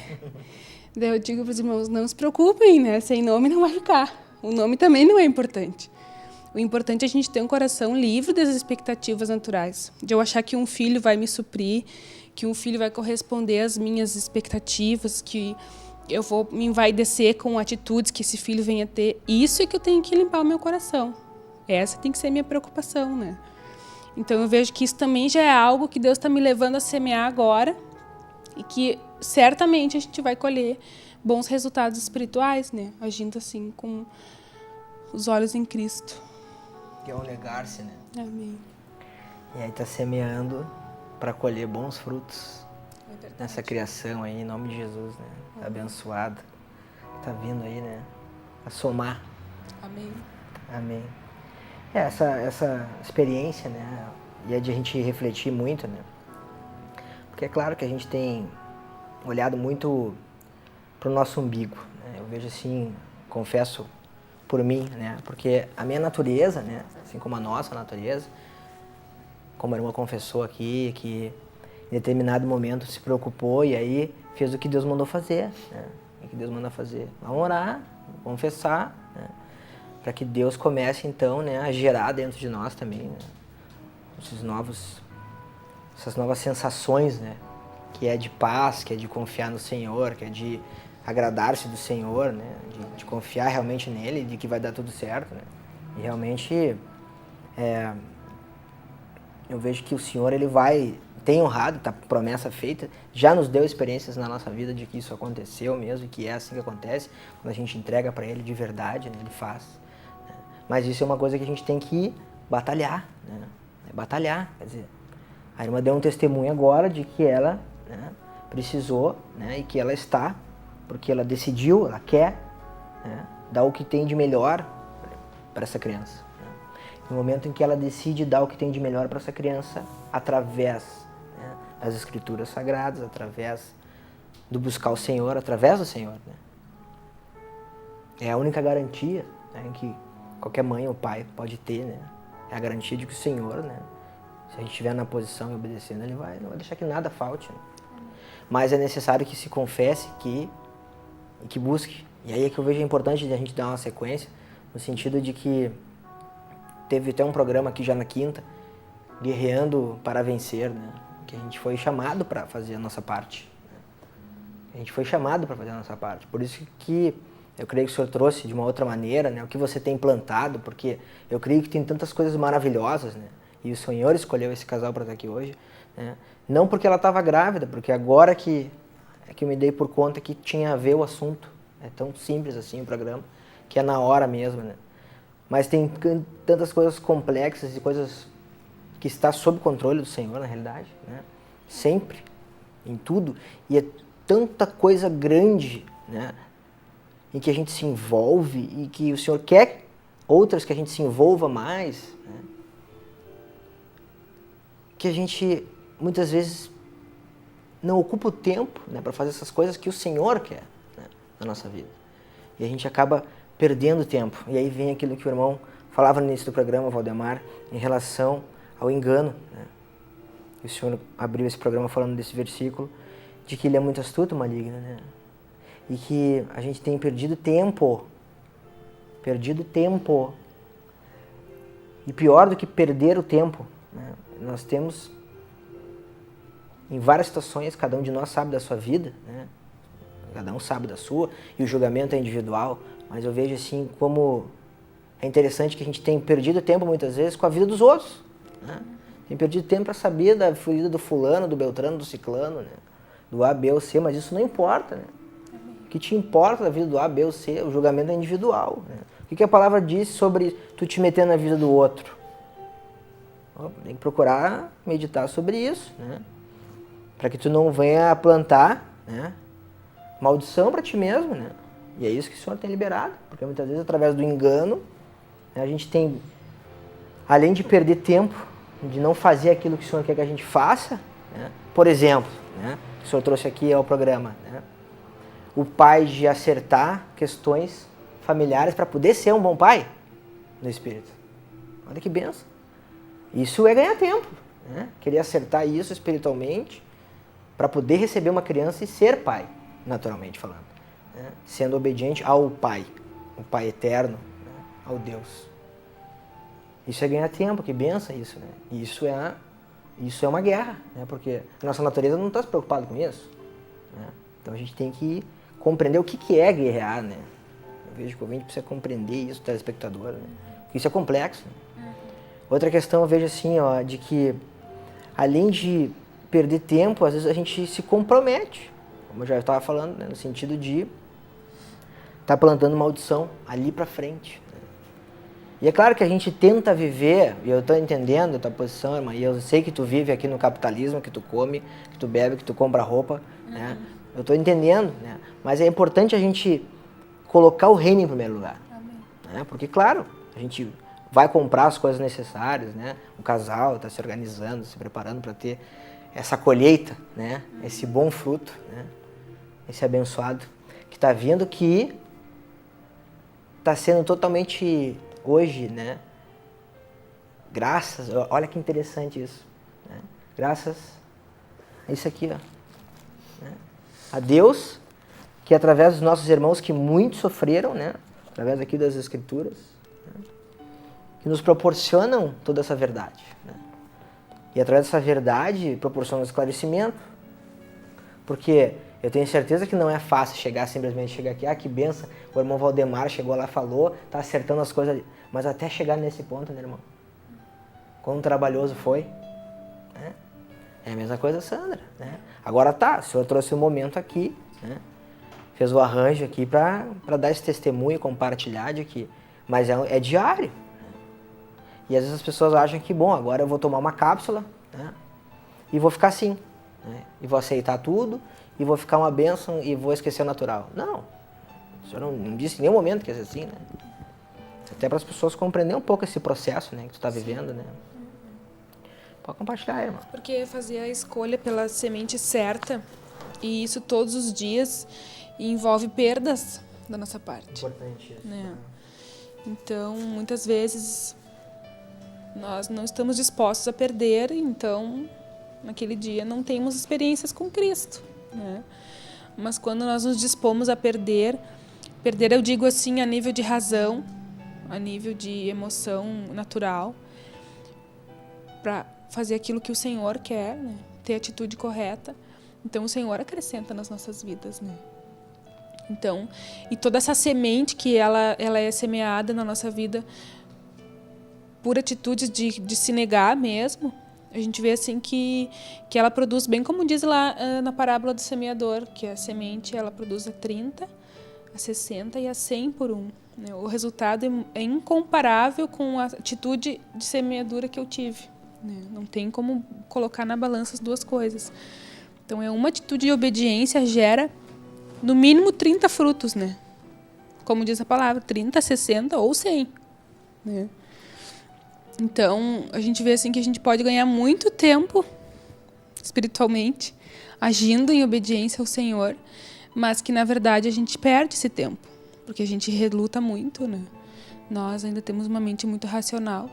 Daí eu digo para os irmãos, não se preocupem, né? Sem nome não vai ficar. O nome também não é importante. O importante é a gente ter um coração livre das expectativas naturais. De eu achar que um filho vai me suprir, que um filho vai corresponder às minhas expectativas, que eu vou me envaidecer com atitudes que esse filho venha ter. Isso é que eu tenho que limpar o meu coração. Essa tem que ser a minha preocupação, né? Então eu vejo que isso também já é algo que Deus está me levando a semear agora e que certamente a gente vai colher bons resultados espirituais, né? Agindo assim com os olhos em Cristo. Que é o negar-se, né? Amém. E aí tá semeando para colher bons frutos nessa criação aí, em nome de Jesus, né? Tá abençoado. Tá vindo aí, né? A somar. Amém. Amém. Essa experiência, né? E é de a gente refletir muito, né? Porque é claro que a gente tem olhado muito pro nosso umbigo, né? Eu vejo assim, confesso por mim, né? Porque a minha natureza, né? Assim como a nossa natureza, como a irmã confessou aqui, que em determinado momento se preocupou e aí fez o que Deus mandou fazer, né? O que Deus manda fazer? Vamos orar, confessar, né? Para que Deus comece então, né, a gerar dentro de nós também, né? Essas novas sensações, né? Que é de paz, que é de confiar no Senhor, que é de agradar-se do Senhor, né? De confiar realmente nele, de que vai dar tudo certo, né? E realmente eu vejo que o Senhor ele tem honrado, tá promessa feita, já nos deu experiências na nossa vida de que isso aconteceu mesmo, e que é assim que acontece, quando a gente entrega para ele de verdade, né? Ele faz. Né? Mas isso é uma coisa que a gente tem que batalhar, né? Batalhar, quer dizer, A irmã deu um testemunho agora de que ela, né, precisou, né, e que ela está, porque ela decidiu, ela quer, né, dar o que tem de melhor para essa criança. Né. No momento em que ela decide dar o que tem de melhor para essa criança, através, né, das escrituras sagradas, através do buscar o Senhor, através do Senhor. Né. É a única garantia, né, que qualquer mãe ou pai pode ter, né, é a garantia de que o Senhor, né, se a gente estiver na posição e obedecendo, Ele não vai deixar que nada falte. Né. Mas é necessário que se confesse e que busque. E aí é que eu vejo a importante de a gente dar uma sequência, no sentido de que teve até um programa aqui já na quinta, Guerreando para Vencer, né, que a gente foi chamado para fazer a nossa parte. Né. A gente foi chamado para fazer a nossa parte. Por isso que eu creio que o Senhor trouxe de uma outra maneira, né, o que você tem plantado, porque eu creio que tem tantas coisas maravilhosas, né, e o Senhor escolheu esse casal para estar aqui hoje, né, não porque ela estava grávida, porque agora que eu me dei por conta que tinha a ver o assunto, é tão simples assim o programa, que é na hora mesmo, né, mas tem tantas coisas complexas e coisas que está sob controle do Senhor, na realidade, né, sempre, em tudo, e é tanta coisa grande, né, em que a gente se envolve e que o Senhor quer outras que a gente se envolva mais, né? Que a gente muitas vezes não ocupa o tempo, né, para fazer essas coisas que o Senhor quer, né, na nossa vida. E a gente acaba perdendo tempo. E aí vem aquilo que o irmão falava no início do programa, Valdemar, em relação ao engano. Né? E o Senhor abriu esse programa falando desse versículo, de que ele é muito astuto, maligno, né? E que a gente tem perdido tempo. E pior do que perder o tempo, né? Nós temos, em várias situações, cada um de nós sabe da sua vida, né? Cada um sabe da sua, e o julgamento é individual, mas eu vejo assim como é interessante que a gente tem perdido tempo muitas vezes com a vida dos outros, né? Tem perdido tempo para saber da vida do fulano, do beltrano, do ciclano, né? Do A, B ou C, mas isso não importa, né? O que te importa da vida do A, B ou C, o julgamento é individual. Né? O que a palavra diz sobre tu te meter na vida do outro? Tem que procurar meditar sobre isso, né? Para que tu não venha plantar, né, maldição para ti mesmo. Né? E é isso que o Senhor tem liberado, porque muitas vezes através do engano, né, a gente tem, além de perder tempo, de não fazer aquilo que o Senhor quer que a gente faça, né? Por exemplo, né, que o Senhor trouxe aqui ao programa, né? O pai de acertar questões familiares para poder ser um bom pai no Espírito. Olha que benção. Isso é ganhar tempo, né? Querer acertar isso espiritualmente para poder receber uma criança e ser pai, naturalmente falando. Né? Sendo obediente ao Pai, o Pai eterno, né? Ao Deus. Isso é ganhar tempo, que benção isso, né? Isso é uma guerra, né? Porque a nossa natureza não está se preocupada com isso. Né? Então a gente tem que compreender o que é guerrear, né? Eu vejo que o ouvinte precisa compreender isso, o telespectador, né? Porque isso é complexo. Né? Outra questão eu vejo assim, ó, de que além de perder tempo, às vezes a gente se compromete, como eu já estava falando, né? No sentido de estar plantando maldição ali para frente. Né? E é claro que a gente tenta viver, e eu estou entendendo a tua posição, irmã, e eu sei que tu vive aqui no capitalismo, que tu come, que tu bebe, que tu compra roupa, né? Eu estou entendendo, né? Mas é importante a gente colocar o reino em primeiro lugar. Né? Porque, claro, a gente vai comprar as coisas necessárias, né? O casal está se organizando, se preparando para ter essa colheita, né? Esse bom fruto, né? Esse abençoado que está vindo, que está sendo totalmente hoje, né? Graças, olha que interessante isso, né? Graças a isso aqui, ó, né? A Deus, que através dos nossos irmãos que muito sofreram, né? Através aqui das Escrituras, né? Que nos proporcionam toda essa verdade, né? E através dessa verdade proporciona esclarecimento, porque eu tenho certeza que não é fácil simplesmente chegar aqui, que benção, o irmão Valdemar chegou lá, falou, tá acertando as coisas, mas até chegar nesse ponto, né, irmão? Quão trabalhoso foi, né? É a mesma coisa, Sandra, né? Agora tá, o senhor trouxe um momento aqui, né? Fez o arranjo aqui para dar esse testemunho, compartilhar de que, mas é diário. E às vezes as pessoas acham que, bom, agora eu vou tomar uma cápsula, né? e vou ficar assim, né? E vou aceitar tudo, e vou ficar uma bênção e vou esquecer o natural. Não, o Senhor não disse em nenhum momento que ia ser assim, né? Até para as pessoas compreenderem um pouco esse processo, né, que tu está vivendo, né? Pode compartilhar, irmão. Porque fazer a escolha pela semente certa, e isso todos os dias, envolve perdas da nossa parte. Importante isso. Né? Então, muitas vezes, nós não estamos dispostos a perder, então, naquele dia, não temos experiências com Cristo. Né? Mas quando nós nos dispomos a perder eu digo assim, a nível de razão, a nível de emoção natural, para fazer aquilo que o Senhor quer, né? Ter a atitude correta. Então, o Senhor acrescenta nas nossas vidas, né? Então, e toda essa semente que ela é semeada na nossa vida por atitudes de se negar mesmo, a gente vê assim que ela produz, bem como diz lá na parábola do semeador, que a semente ela produz a 30, a 60 e a 100 por um. Né? O resultado é incomparável com a atitude de semeadura que eu tive. Né? Não tem como colocar na balança as duas coisas. Então, uma atitude de obediência gera, no mínimo, 30 frutos, né? Como diz a palavra, 30, 60 ou 100. Né? Então, a gente vê assim que a gente pode ganhar muito tempo, espiritualmente, agindo em obediência ao Senhor, mas que, na verdade, a gente perde esse tempo, porque a gente reluta muito, né? Nós ainda temos uma mente muito racional.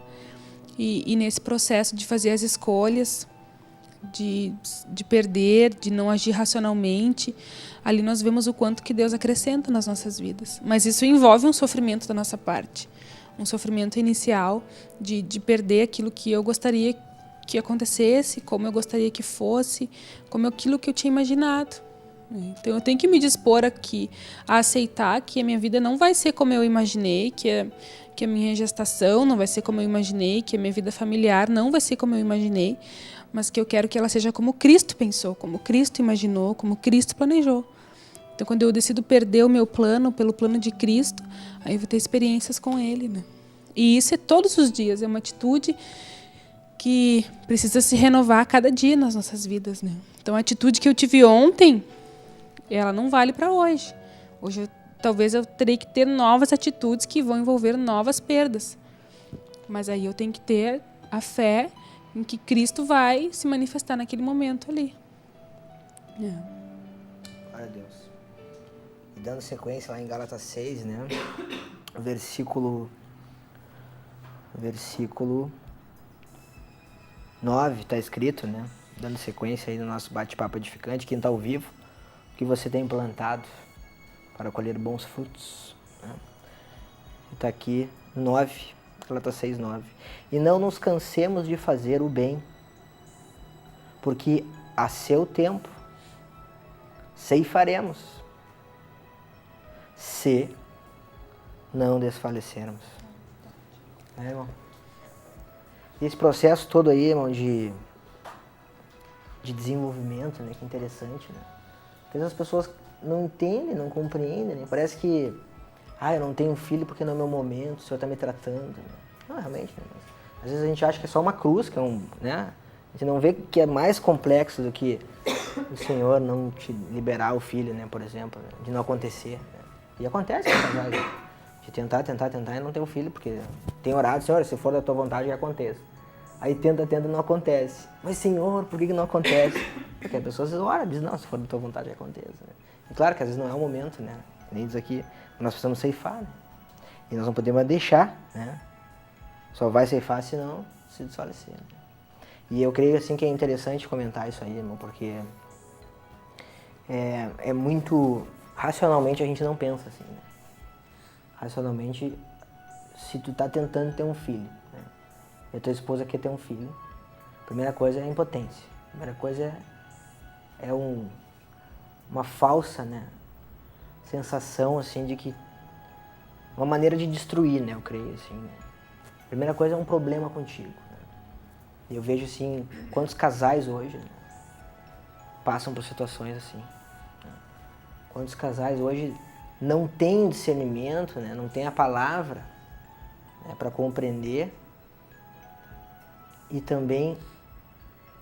E nesse processo de fazer as escolhas, de perder, de não agir racionalmente, ali nós vemos o quanto que Deus acrescenta nas nossas vidas. Mas isso envolve um sofrimento da nossa parte, um sofrimento inicial de perder aquilo que eu gostaria que acontecesse, como eu gostaria que fosse, como aquilo que eu tinha imaginado. Então eu tenho que me dispor aqui a aceitar que a minha vida não vai ser como eu imaginei, que a minha gestação não vai ser como eu imaginei, que a minha vida familiar não vai ser como eu imaginei, mas que eu quero que ela seja como Cristo pensou, como Cristo imaginou, como Cristo planejou. Então, quando eu decido perder o meu plano pelo plano de Cristo, aí eu vou ter experiências com Ele, né? E isso é todos os dias, é uma atitude que precisa se renovar a cada dia nas nossas vidas, né? Então, a atitude que eu tive ontem, ela não vale para hoje. Hoje, talvez eu terei que ter novas atitudes que vão envolver novas perdas. Mas aí eu tenho que ter a fé em que Cristo vai se manifestar naquele momento ali. Glória a Deus. E dando sequência lá em Gálatas 6, né? Versículo 9, está escrito, né? Dando sequência aí no nosso bate-papo edificante, quem está ao vivo, o que você tem plantado para colher bons frutos. Né? Está aqui 9, Gálatas 6, 9. E não nos cansemos de fazer o bem, porque a seu tempo ceifaremos, se não desfalecermos. Irmão? Esse processo todo aí, irmão, de desenvolvimento, né? Que interessante, né? Às vezes as pessoas não entendem, não compreendem, né? Parece que, eu não tenho filho porque não é meu momento, o Senhor está me tratando. Né? Não, realmente, né? Mas, às vezes a gente acha que é só uma cruz, que é né? A gente não vê que é mais complexo do que o Senhor não te liberar o filho, né? Por exemplo, né? De não acontecer. Né? E acontece, né? De tentar e não ter um filho, porque tem orado, Senhor, se for da tua vontade, que aconteça. Aí tenta e não acontece. Mas, Senhor, por que não acontece? Porque a pessoa às vezes ora, diz, não, se for da tua vontade, que aconteça. Né? E claro que às vezes não é o momento, né? Nem diz aqui, nós precisamos ceifar, né? E nós não podemos deixar, né? Só vai ceifar se não se desfalecer. Né? E eu creio, assim, que é interessante comentar isso aí, irmão, porque é muito... Racionalmente a gente não pensa assim, né? Racionalmente, se tu tá tentando ter um filho, né? E a tua esposa quer ter um filho, a primeira coisa é a impotência. A primeira coisa é uma falsa, né, sensação, assim, de que... Uma maneira de destruir, né, eu creio, assim. Né? A primeira coisa é um problema contigo. Né? E eu vejo, assim, quantos casais hoje, né, passam por situações assim. Né? Quantos casais hoje não têm discernimento, né, não têm a palavra, né, para compreender e também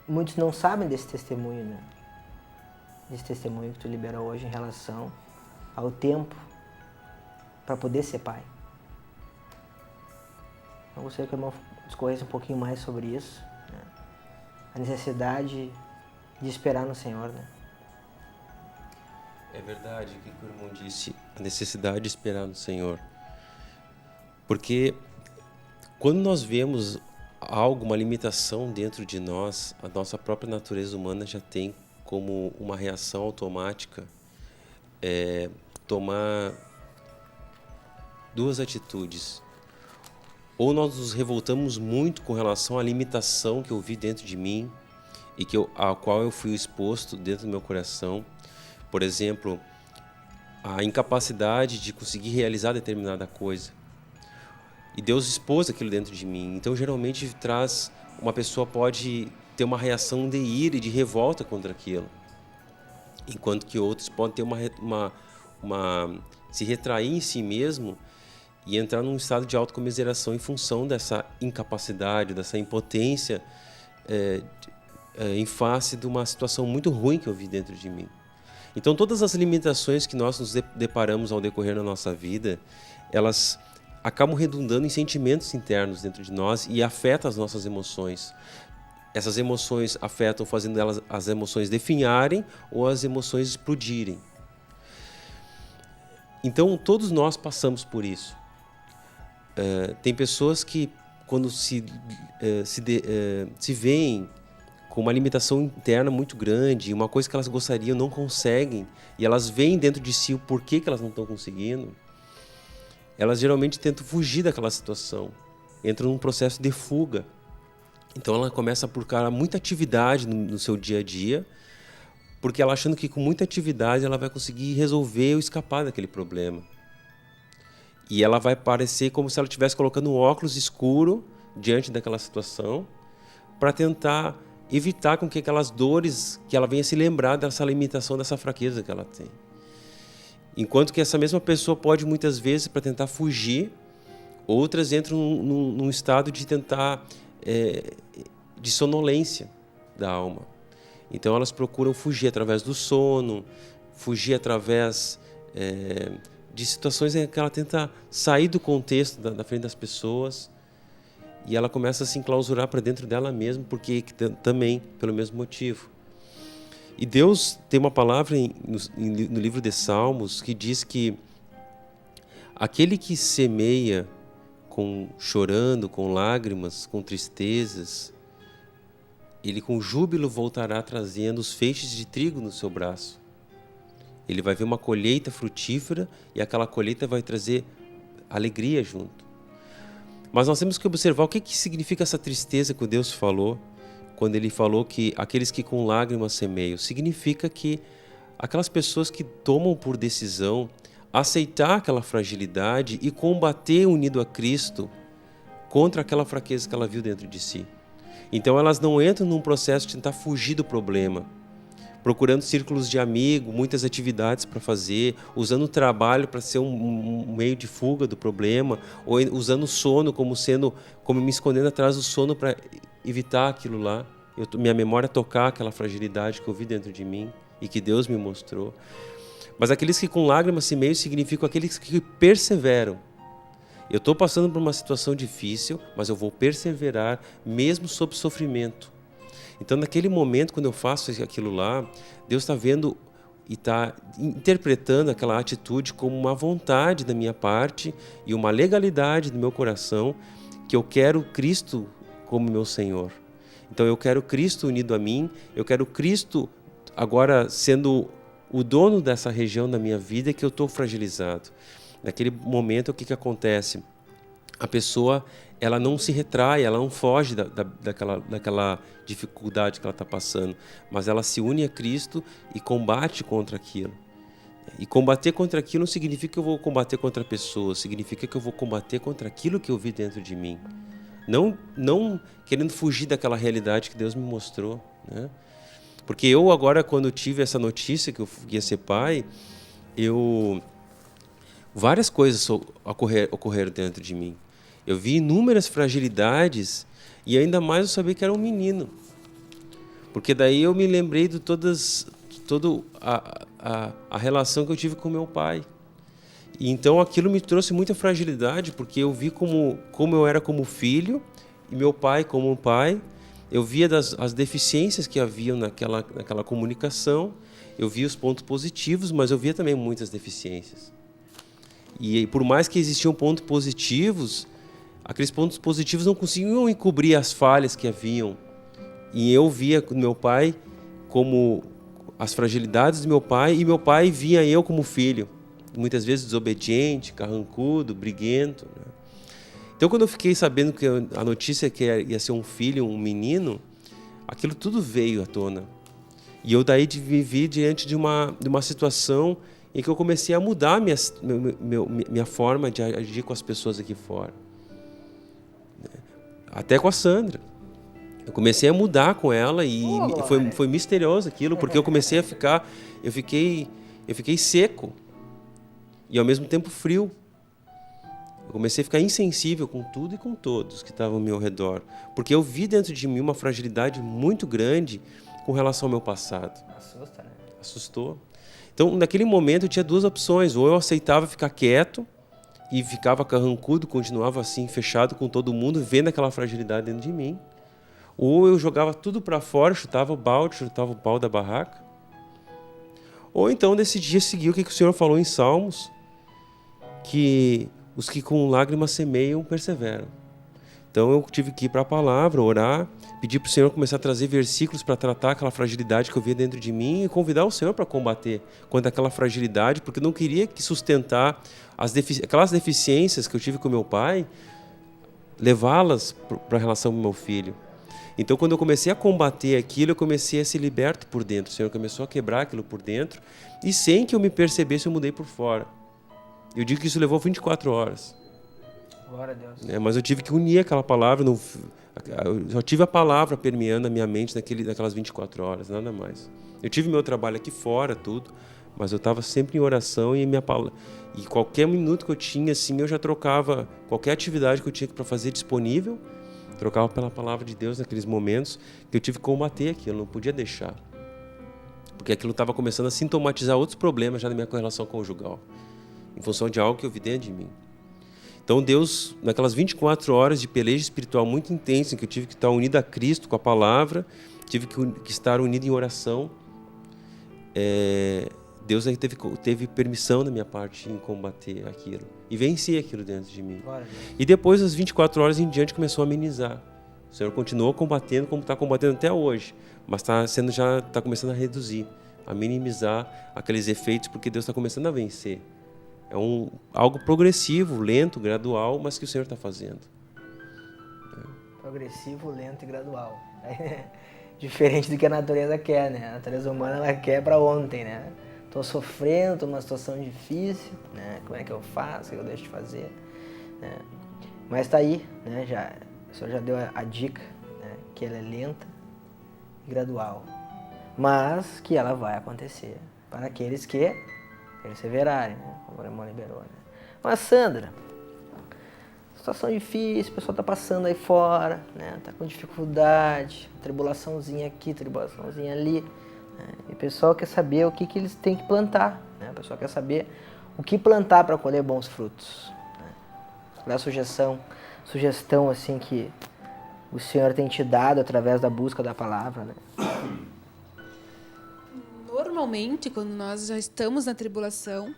muitos não sabem desse testemunho, né? Desse testemunho que tu liberou hoje em relação ao tempo para poder ser pai. Eu gostaria que o irmão discorresse um pouquinho mais sobre isso, né? A necessidade de esperar no Senhor, né? É verdade o que o irmão disse, a necessidade de esperar no Senhor. Porque quando nós vemos algo, uma limitação dentro de nós, a nossa própria natureza humana já tem como uma reação automática tomar duas atitudes. Ou nós nos revoltamos muito com relação à limitação que eu vi dentro de mim e a qual eu fui exposto dentro do meu coração. Por exemplo, a incapacidade de conseguir realizar determinada coisa. E Deus expôs aquilo dentro de mim. Então, geralmente, uma pessoa pode ter uma reação de ira e de revolta contra aquilo. Enquanto que outros podem ter se retrair em si mesmo e entrar num estado de autocomiseração em função dessa incapacidade, dessa impotência em face de uma situação muito ruim que eu vi dentro de mim. Então, todas as limitações que nós nos deparamos ao decorrer da nossa vida, elas acabam redundando em sentimentos internos dentro de nós e afetam as nossas emoções. Essas emoções afetam fazendo as emoções definharem ou as emoções explodirem. Então, todos nós passamos por isso. Tem pessoas que, quando se veem com uma limitação interna muito grande, uma coisa que elas gostariam não conseguem, e elas veem dentro de si o porquê que elas não estão conseguindo, elas geralmente tentam fugir daquela situação, entram num processo de fuga. Então ela começa a procurar muita atividade no seu dia a dia, porque ela achando que com muita atividade ela vai conseguir resolver ou escapar daquele problema. E ela vai parecer como se ela estivesse colocando um óculos escuro diante daquela situação para tentar evitar com que aquelas dores, que ela venha se lembrar dessa limitação, dessa fraqueza que ela tem. Enquanto que essa mesma pessoa pode, muitas vezes, para tentar fugir, outras entram num estado de tentar, de sonolência da alma. Então elas procuram fugir através do sono, fugir através de situações em que ela tenta sair do contexto da frente das pessoas, e ela começa a se enclausurar para dentro dela mesma, porque também pelo mesmo motivo. E Deus tem uma palavra no livro de Salmos que diz que aquele que semeia chorando, com lágrimas, com tristezas, ele com júbilo voltará trazendo os feixes de trigo no seu braço. Ele vai ver uma colheita frutífera e aquela colheita vai trazer alegria junto. Mas nós temos que observar o que significa essa tristeza que Deus falou, quando Ele falou que aqueles que com lágrimas semeiam. Significa que aquelas pessoas que tomam por decisão aceitar aquela fragilidade e combater unido a Cristo contra aquela fraqueza que ela viu dentro de si. Então elas não entram num processo de tentar fugir do problema, procurando círculos de amigo, muitas atividades para fazer, usando o trabalho para ser um meio de fuga do problema, ou usando o sono como me escondendo atrás do sono para evitar aquilo lá. Minha memória tocar aquela fragilidade que eu vi dentro de mim e que Deus me mostrou. Mas aqueles que com lágrimas semeiam significam aqueles que perseveram. Eu estou passando por uma situação difícil, mas eu vou perseverar mesmo sob sofrimento. Então, naquele momento, quando eu faço aquilo lá, Deus está vendo e está interpretando aquela atitude como uma vontade da minha parte e uma legalidade do meu coração, que eu quero Cristo como meu Senhor. Então, eu quero Cristo unido a mim, eu quero Cristo agora sendo o dono dessa região da minha vida que eu estou fragilizado. Naquele momento, o que acontece? A pessoa, ela não se retrai, ela não foge daquela dificuldade que ela está passando, mas ela se une a Cristo e combate contra aquilo. E combater contra aquilo não significa que eu vou combater contra a pessoa, significa que eu vou combater contra aquilo que eu vi dentro de mim. Não querendo fugir daquela realidade que Deus me mostrou, né? Porque eu agora, quando tive essa notícia que eu ia ser pai, várias coisas ocorreram dentro de mim. Eu vi inúmeras fragilidades e ainda mais eu sabia que era um menino. Porque daí eu me lembrei de toda a relação que eu tive com meu pai. E então aquilo me trouxe muita fragilidade, porque eu vi como eu era como filho e meu pai como pai. Eu via as deficiências que haviam naquela comunicação. Eu via os pontos positivos, mas eu via também muitas deficiências. E por mais que existiam pontos positivos, aqueles pontos positivos não conseguiam encobrir as falhas que haviam. E eu via meu pai como as fragilidades do meu pai, e meu pai via eu como filho, muitas vezes desobediente, carrancudo, briguento, né? Então, quando eu fiquei sabendo que a notícia que ia ser um filho, um menino, aquilo tudo veio à tona. E eu daí me vi diante de uma situação em que eu comecei a mudar minha forma de agir com as pessoas aqui fora. Até com a Sandra. Eu comecei a mudar com ela e foi misterioso aquilo, porque eu comecei a ficar... Eu fiquei seco e, ao mesmo tempo, frio. Eu comecei a ficar insensível com tudo e com todos que estavam ao meu redor, porque eu vi dentro de mim uma fragilidade muito grande com relação ao meu passado. Assusta, né? Assustou. Então, naquele momento, eu tinha duas opções. Ou eu aceitava ficar quieto e ficava carrancudo, continuava assim, fechado com todo mundo, vendo aquela fragilidade dentro de mim. Ou eu jogava tudo para fora, chutava o pau da barraca. Ou então decidi seguir o que o Senhor falou em Salmos, que os que com lágrimas semeiam, perseveram. Então eu tive que ir para a palavra, orar, pedir para o Senhor começar a trazer versículos para tratar aquela fragilidade que eu via dentro de mim e convidar o Senhor para combater contra aquela fragilidade, porque eu não queria que sustentar aquelas deficiências que eu tive com meu pai, levá-las para a relação com meu filho. Então, quando eu comecei a combater aquilo, eu comecei a ser liberto por dentro. O Senhor começou a quebrar aquilo por dentro e, sem que eu me percebesse, eu mudei por fora. Eu digo que isso levou 24 horas. Glória a Deus. Mas eu tive que unir aquela palavra, eu só tive a palavra permeando a minha mente naquelas 24 horas, nada mais. Eu tive meu trabalho aqui fora, tudo, mas eu estava sempre em oração e qualquer minuto que eu tinha, assim, eu já trocava qualquer atividade que eu tinha para fazer disponível, trocava pela palavra de Deus naqueles momentos que eu tive que combater aquilo, eu não podia deixar. Porque aquilo estava começando a sintomatizar outros problemas já na minha correlação conjugal, em função de algo que eu vi dentro de mim. Então Deus, naquelas 24 horas de peleja espiritual muito intensa, em que eu tive que estar unido a Cristo com a palavra, tive que estar unido em oração, Deus aí teve permissão da minha parte em combater aquilo. E venci aquilo dentro de mim. E depois, das 24 horas em diante, começou a amenizar. O Senhor continuou combatendo como está combatendo até hoje, mas está começando a reduzir, a minimizar aqueles efeitos, porque Deus está começando a vencer. É algo progressivo, lento, gradual, mas que o Senhor está fazendo. Progressivo, lento e gradual. Diferente do que a natureza quer, né? A natureza humana, ela quer para ontem, né? Tô sofrendo, tô numa situação difícil, né? Como é que eu faço? O que eu deixo de fazer? Né? Mas tá aí, né? O Senhor já deu a dica, né? Que ela é lenta e gradual, mas que ela vai acontecer para aqueles que perseverarem, né? Como o irmão liberou, né? Mas Sandra, situação difícil, o pessoal tá passando aí fora, né? Tá com dificuldade, tribulaçãozinha aqui, tribulaçãozinha ali, né? E o pessoal quer saber o que eles têm que plantar, né? O pessoal quer saber o que plantar para colher bons frutos, né? Qual é a sugestão assim que o Senhor tem te dado através da busca da palavra, né? Normalmente, quando nós já estamos na tribulação,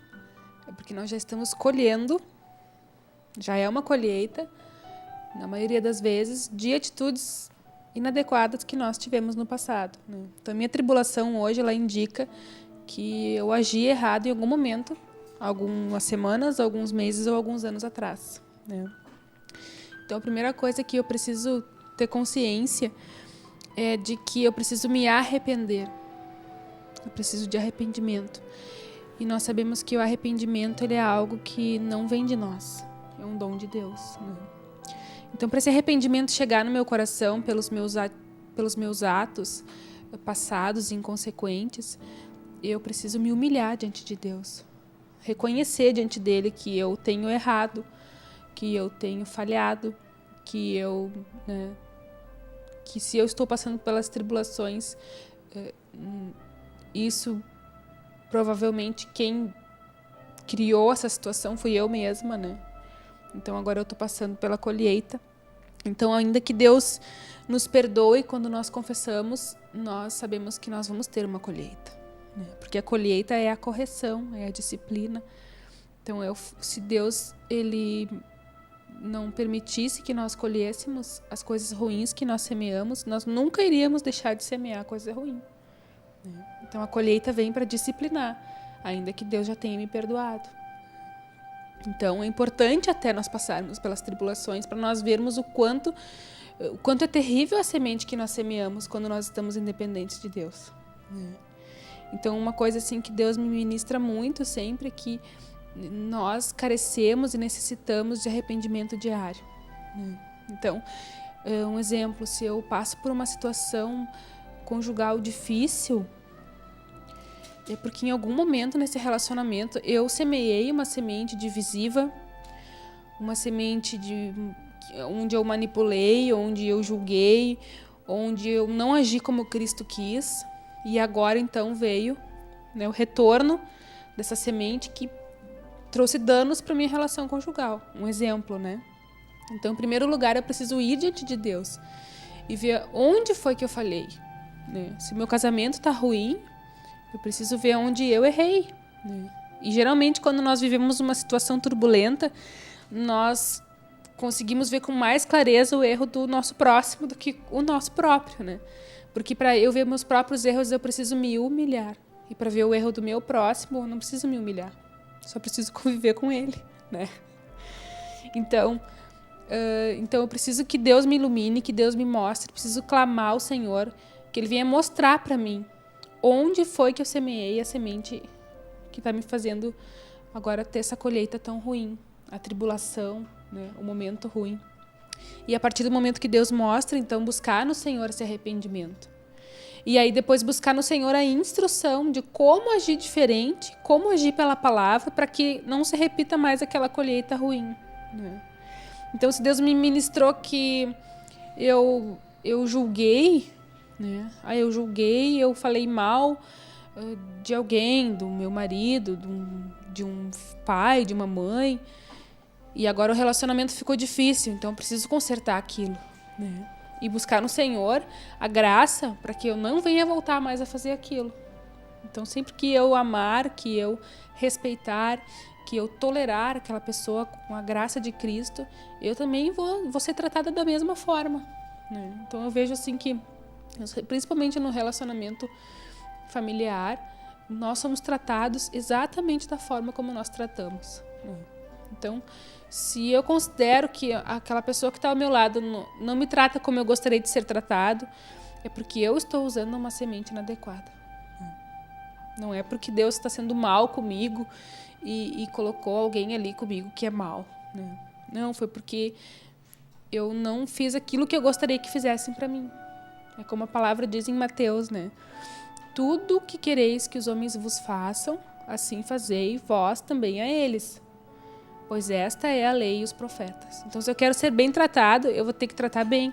é porque nós já estamos colhendo, já é uma colheita, na maioria das vezes, de atitudes inadequadas que nós tivemos no passado, né? Então, a minha tribulação hoje, ela indica que eu agi errado em algum momento, algumas semanas, alguns meses ou alguns anos atrás, né? Então, a primeira coisa que eu preciso ter consciência é de que eu preciso me arrepender. Eu preciso de arrependimento. E nós sabemos que o arrependimento, ele é algo que não vem de nós. É um dom de Deus, né? Então, para esse arrependimento chegar no meu coração pelos meus atos passados e inconsequentes, eu preciso me humilhar diante de Deus. Reconhecer diante dele que eu tenho errado, que eu tenho falhado, que que se eu estou passando pelas tribulações, isso provavelmente quem criou essa situação fui eu mesma, né? Então agora eu estou passando pela colheita. Então, ainda que Deus nos perdoe quando nós confessamos, nós sabemos que nós vamos ter uma colheita, né? Porque a colheita é a correção, é a disciplina. Então, se Deus ele não permitisse que nós colhêssemos as coisas ruins que nós semeamos, nós nunca iríamos deixar de semear coisa ruim, né? Então, a colheita vem para disciplinar, ainda que Deus já tenha me perdoado. Então, é importante até nós passarmos pelas tribulações para nós vermos o quanto é terrível a semente que nós semeamos quando nós estamos independentes de Deus, né? Então, uma coisa assim que Deus me ministra muito sempre é que nós carecemos e necessitamos de arrependimento diário, né? Então, um exemplo, se eu passo por uma situação conjugal difícil, é porque em algum momento nesse relacionamento eu semeei uma semente divisiva, uma semente onde eu manipulei, onde eu julguei, onde eu não agi como Cristo quis. E agora então veio, né, o retorno dessa semente que trouxe danos para a minha relação conjugal. Um exemplo, né? Então, em primeiro lugar, eu preciso ir diante de Deus e ver onde foi que eu falhei, né? Se meu casamento está ruim, eu preciso ver onde eu errei, né? E geralmente, quando nós vivemos uma situação turbulenta, nós conseguimos ver com mais clareza o erro do nosso próximo do que o nosso próprio, né? Porque para eu ver meus próprios erros, eu preciso me humilhar. E para ver o erro do meu próximo, eu não preciso me humilhar. Só preciso conviver com ele, né? Então eu preciso que Deus me ilumine, que Deus me mostre. Preciso clamar ao Senhor, que Ele venha mostrar para mim onde foi que eu semeei a semente que está me fazendo agora ter essa colheita tão ruim, a tribulação, né? O momento ruim. E a partir do momento que Deus mostra, então, buscar no Senhor esse arrependimento. E aí depois buscar no Senhor a instrução de como agir diferente, como agir pela palavra, para que não se repita mais aquela colheita ruim, né? Então, se Deus me ministrou que eu julguei, né? Aí eu julguei, eu falei mal de alguém, do meu marido, de um pai, de uma mãe, e agora o relacionamento ficou difícil, então eu preciso consertar aquilo, né? E buscar no Senhor a graça para que eu não venha voltar mais a fazer aquilo. Então, sempre que eu amar, que eu respeitar, que eu tolerar aquela pessoa com a graça de Cristo, eu também vou ser tratada da mesma forma, né? Então, eu vejo assim que, principalmente no relacionamento familiar, nós somos tratados exatamente da forma como nós tratamos, né? Então, se eu considero que aquela pessoa que está ao meu lado não me trata como eu gostaria de ser tratado, é porque eu estou usando uma semente inadequada. Não é porque Deus está sendo mal comigo e colocou alguém ali comigo que é mal, né? Não, foi porque eu não fiz aquilo que eu gostaria que fizessem para mim. É como a palavra diz em Mateus, né? Tudo o que quereis que os homens vos façam, assim fazei vós também a eles. Pois esta é a lei e os profetas. Então, se eu quero ser bem tratado, eu vou ter que tratar bem.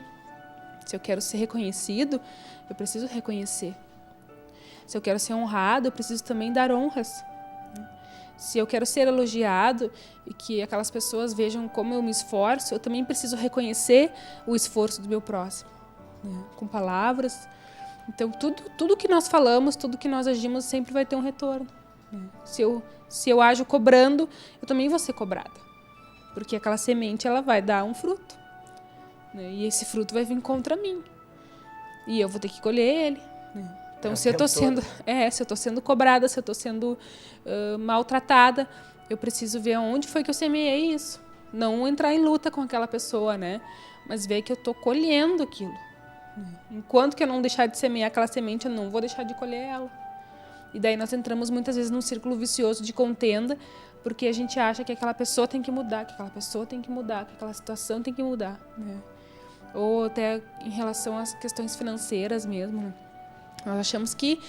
Se eu quero ser reconhecido, eu preciso reconhecer. Se eu quero ser honrado, eu preciso também dar honras. Se eu quero ser elogiado e que aquelas pessoas vejam como eu me esforço, eu também preciso reconhecer o esforço do meu próximo, né? Com palavras. Então, tudo que nós falamos, tudo que nós agimos sempre vai ter um retorno. Se eu ajo cobrando, eu também vou ser cobrada. Porque aquela semente ela vai dar um fruto, né? E esse fruto vai vir contra mim. E eu vou ter que colher ele, né? Então, se eu estou sendo cobrada, se eu estou sendo maltratada, eu preciso ver onde foi que eu semeei isso. Não entrar em luta com aquela pessoa, né? Mas ver que eu estou colhendo aquilo. Enquanto que eu não deixar de semear aquela semente, eu não vou deixar de colher ela. E daí nós entramos muitas vezes num círculo vicioso de contenda, porque a gente acha que aquela pessoa tem que mudar, que aquela pessoa tem que mudar, que aquela situação tem que mudar, né? Ou até em relação às questões financeiras mesmo, né? Nós achamos que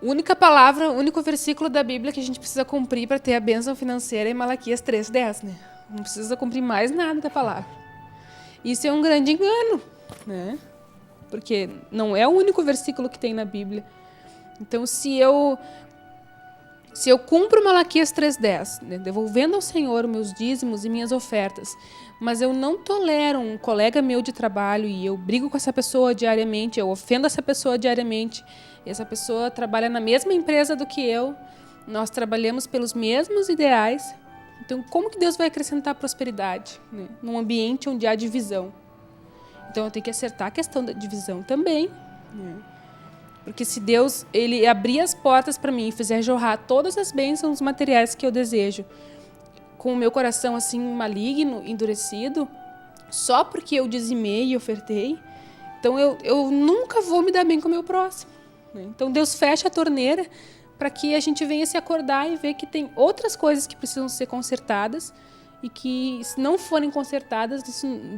a única palavra, o único versículo da Bíblia que a gente precisa cumprir para ter a bênção financeira é Malaquias 3:10, né? Não precisa cumprir mais nada da palavra. Isso é um grande engano, né? porque não é o único versículo que tem na Bíblia. Então, se eu cumpro Malaquias 3:10, né, devolvendo ao Senhor meus dízimos e minhas ofertas, mas eu não tolero um colega meu de trabalho e eu brigo com essa pessoa diariamente, eu ofendo essa pessoa diariamente, e essa pessoa trabalha na mesma empresa do que eu, nós trabalhamos pelos mesmos ideais, então como que Deus vai acrescentar prosperidade, né, num ambiente onde há divisão? Então eu tenho que acertar a questão da divisão também, né? Porque se Deus ele abrir as portas para mim e fizer jorrar todas as bênçãos materiais que eu desejo, com o meu coração assim maligno, endurecido, só porque eu dizimei e ofertei, então eu nunca vou me dar bem com o meu próximo, né? Então Deus fecha a torneira para que a gente venha se acordar e ver que tem outras coisas que precisam ser consertadas e que, se não forem consertadas,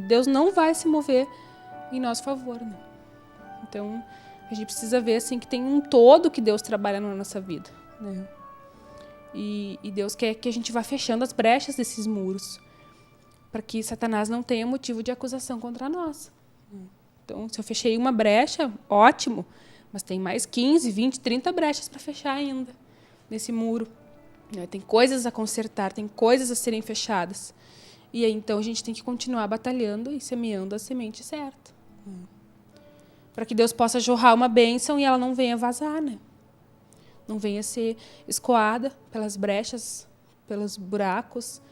Deus não vai se mover em nosso favor, né? Então, a gente precisa ver assim, que tem um todo que Deus trabalha na nossa vida, né? E Deus quer que a gente vá fechando as brechas desses muros, para que Satanás não tenha motivo de acusação contra nós. Então, se eu fechei uma brecha, ótimo, mas tem mais 15, 20, 30 brechas para fechar ainda nesse muro. Tem coisas a consertar, tem coisas a serem fechadas. E aí, então, a gente tem que continuar batalhando e semeando a semente certa, para que Deus possa jorrar uma bênção e ela não venha vazar, né? Não venha ser escoada pelas brechas, pelos buracos,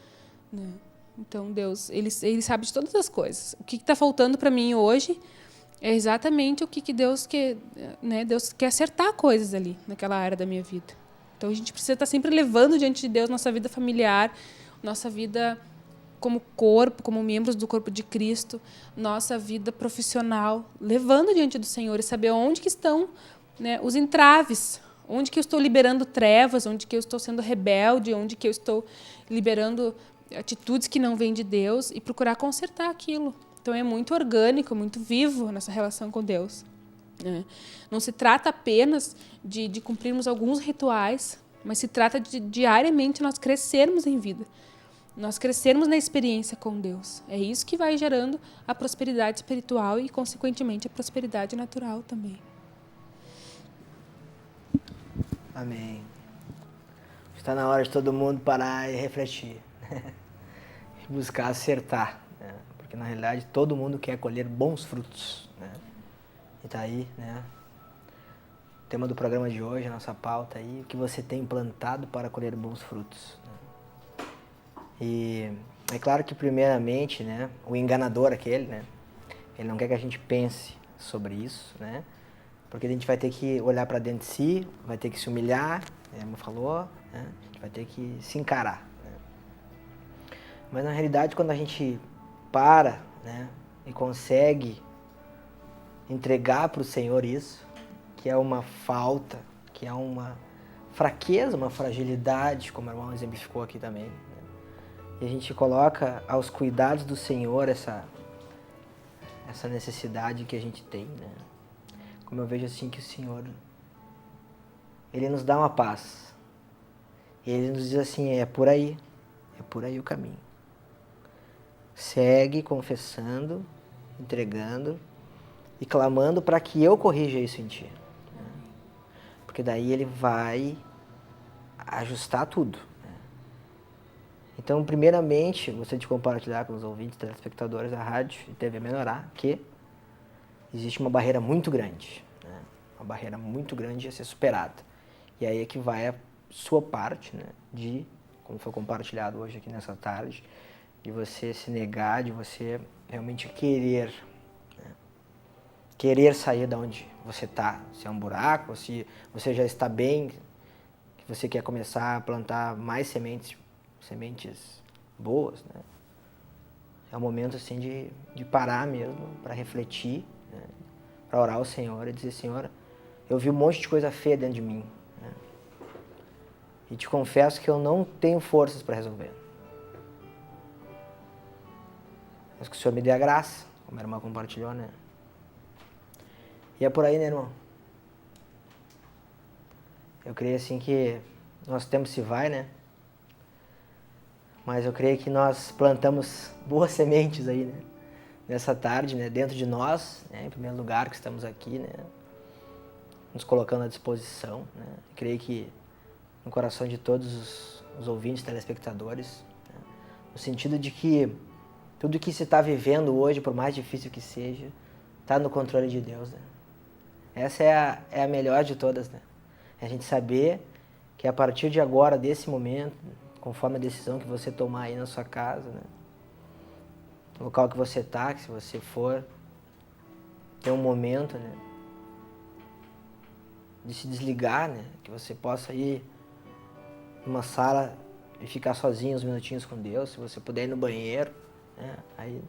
né? Então, Deus, ele sabe de todas as coisas. O que está faltando para mim hoje é exatamente o que Deus quer, né? Deus quer acertar coisas ali, naquela área da minha vida. Então, a gente precisa estar sempre levando diante de Deus nossa vida familiar, nossa vida como corpo, como membros do corpo de Cristo, nossa vida profissional, levando diante do Senhor e saber onde que estão, né, os entraves, onde que eu estou liberando trevas, onde que eu estou sendo rebelde, onde que eu estou liberando atitudes que não vêm de Deus e procurar consertar aquilo. Então é muito orgânico, muito vivo nessa relação com Deus, né? Não se trata apenas de cumprirmos alguns rituais, mas se trata de diariamente nós crescermos em vida. Nós crescermos na experiência com Deus. É isso que vai gerando a prosperidade espiritual e, consequentemente, a prosperidade natural também. Amém. Está na hora de todo mundo parar e refletir. Buscar acertar, né? Porque, na realidade, todo mundo quer colher bons frutos, né? E está aí, né? O tema do programa de hoje, a nossa pauta aí, o que você tem plantado para colher bons frutos, né? E é claro que, primeiramente, né, o enganador aquele, né, ele não quer que a gente pense sobre isso, né, porque a gente vai ter que olhar para dentro de si, vai ter que se humilhar, como falou, né, a gente vai ter que se encarar, né. Mas, na realidade, quando a gente para, né, e consegue entregar para o Senhor isso, que é uma falta, que é uma fraqueza, uma fragilidade, como o irmão exemplificou aqui também, né? E a gente coloca aos cuidados do Senhor essa necessidade que a gente tem, né? Como eu vejo assim que o Senhor, Ele nos dá uma paz. E Ele nos diz assim, é por aí o caminho. Segue confessando, entregando e clamando para que eu corrija isso em ti. Porque daí Ele vai ajustar tudo. Então, primeiramente, gostaria de compartilhar com os ouvintes, telespectadores da rádio e TV Menorá, que existe uma barreira muito grande, né? Uma barreira muito grande a ser superada. E aí é que vai a sua parte, né? De, como foi compartilhado hoje aqui nessa tarde, de você se negar, de você realmente querer, né? Querer sair de onde você está, se é um buraco, ou se você já está bem, que você quer começar a plantar mais sementes boas, né? É um momento assim de parar mesmo, para refletir, né? Para orar ao Senhor e dizer, Senhor, eu vi um monte de coisa feia dentro de mim, né? E te confesso que eu não tenho forças para resolver. Mas que o Senhor me dê a graça, como a irmã compartilhou, né? E é por aí, né, irmão? Eu creio assim que nosso tempo se vai, né? Mas eu creio que nós plantamos boas sementes aí, né? nessa tarde, né, dentro de nós, né, em primeiro lugar que estamos aqui, né, nos colocando à disposição, né. Creio que no coração de todos os ouvintes, telespectadores, né, no sentido de que tudo que se está vivendo hoje, por mais difícil que seja, está no controle de Deus, né. Essa é a melhor de todas, né. É a gente saber que a partir de agora, desse momento, conforme a decisão que você tomar aí na sua casa, né, no local que você está, que se você for ter um momento, né, de se desligar, né, que você possa ir numa sala e ficar sozinho uns minutinhos com Deus, se você puder ir no banheiro, né, aí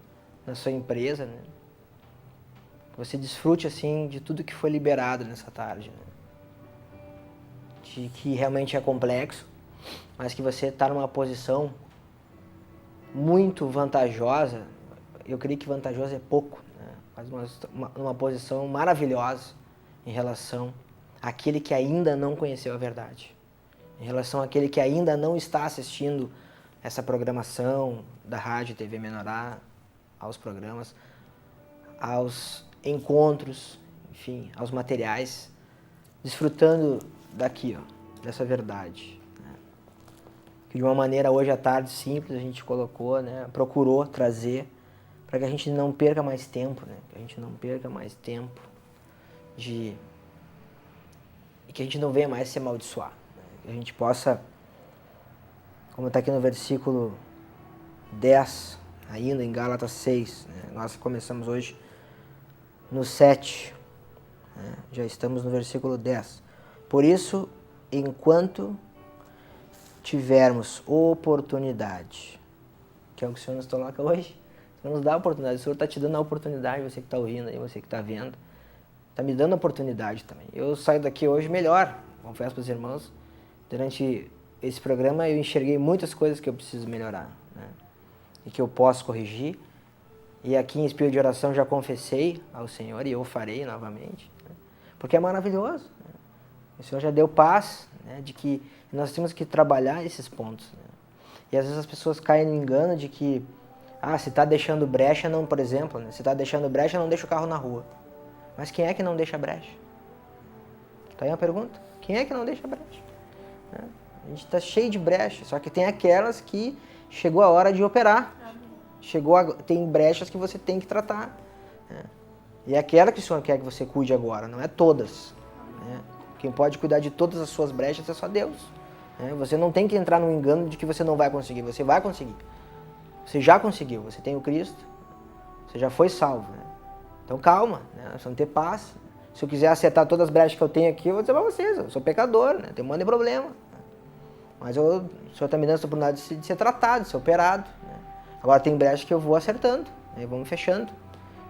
na sua empresa, né, que você desfrute assim de tudo que foi liberado nessa tarde, né, de que realmente é complexo, mas que você está numa posição muito vantajosa. Eu creio que vantajoso é pouco, né, mas uma posição maravilhosa em relação àquele que ainda não conheceu a verdade, em relação àquele que ainda não está assistindo essa programação da Rádio TV Menorá, aos programas, aos encontros, enfim, aos materiais, desfrutando daqui, ó, dessa verdade, né, que de uma maneira hoje à tarde simples a gente colocou, né, procurou trazer para que a gente não perca mais tempo, né, que a gente não perca mais tempo e que a gente não venha mais se amaldiçoar, né, que a gente possa, como está aqui no versículo 10, ainda em Gálatas 6, né, nós começamos hoje no 7, né, já estamos no versículo 10. Por isso, enquanto tivermos oportunidade, que é o que o Senhor nos coloca hoje, o Senhor nos dá a oportunidade, o Senhor está te dando a oportunidade, você que está ouvindo aí, você que está vendo, está me dando a oportunidade também. Eu saio daqui hoje melhor, confesso para os irmãos, durante esse programa eu enxerguei muitas coisas que eu preciso melhorar, né, e que eu posso corrigir, e aqui em espírito de oração já confessei ao Senhor e eu farei novamente, né, porque é maravilhoso, né. O Senhor já deu paz, né, de que nós temos que trabalhar esses pontos, né. E às vezes as pessoas caem no engano de que, se está deixando brecha, não, por exemplo, né, se está deixando brecha, não deixa o carro na rua. Mas quem é que não deixa brecha? Está aí uma pergunta. Quem é que não deixa brecha? Né? A gente está cheio de brecha, só que tem aquelas que chegou a hora de operar. Tem brechas que você tem que tratar, né? E é aquela que o Senhor quer que você cuide agora, não é todas, né? Quem pode cuidar de todas as suas brechas é só Deus, né? Você não tem que entrar no engano de que você não vai conseguir, você vai conseguir. Você já conseguiu, você tem o Cristo, você já foi salvo, né? Então calma, né? Nós vamos ter paz. Se eu quiser acertar todas as brechas que eu tenho aqui, eu vou dizer para vocês, eu sou pecador, né? Tem um monte de problema, né? Mas o Senhor está me dando essa oportunidade de ser tratado, de ser operado, né? Agora tem brechas que eu vou acertando, né? Vamos fechando,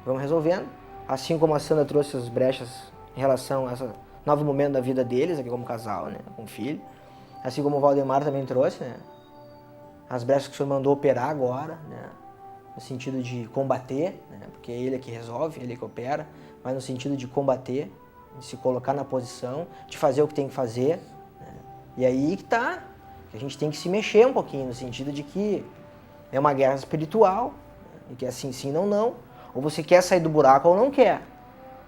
vamos resolvendo. Assim como a Sandra trouxe as brechas em relação a esse novo momento da vida deles, aqui como casal, né? Com filho. Assim como o Valdemar também trouxe, né? As brechas que o Senhor mandou operar agora, né? No sentido de combater, né? Porque é Ele que resolve, Ele que opera, mas no sentido de combater, de se colocar na posição, de fazer o que tem que fazer, né? E aí que tá, que a gente tem que se mexer um pouquinho, no sentido de que é uma guerra espiritual, né? E que é assim, sim, não, não. Ou você quer sair do buraco ou não quer.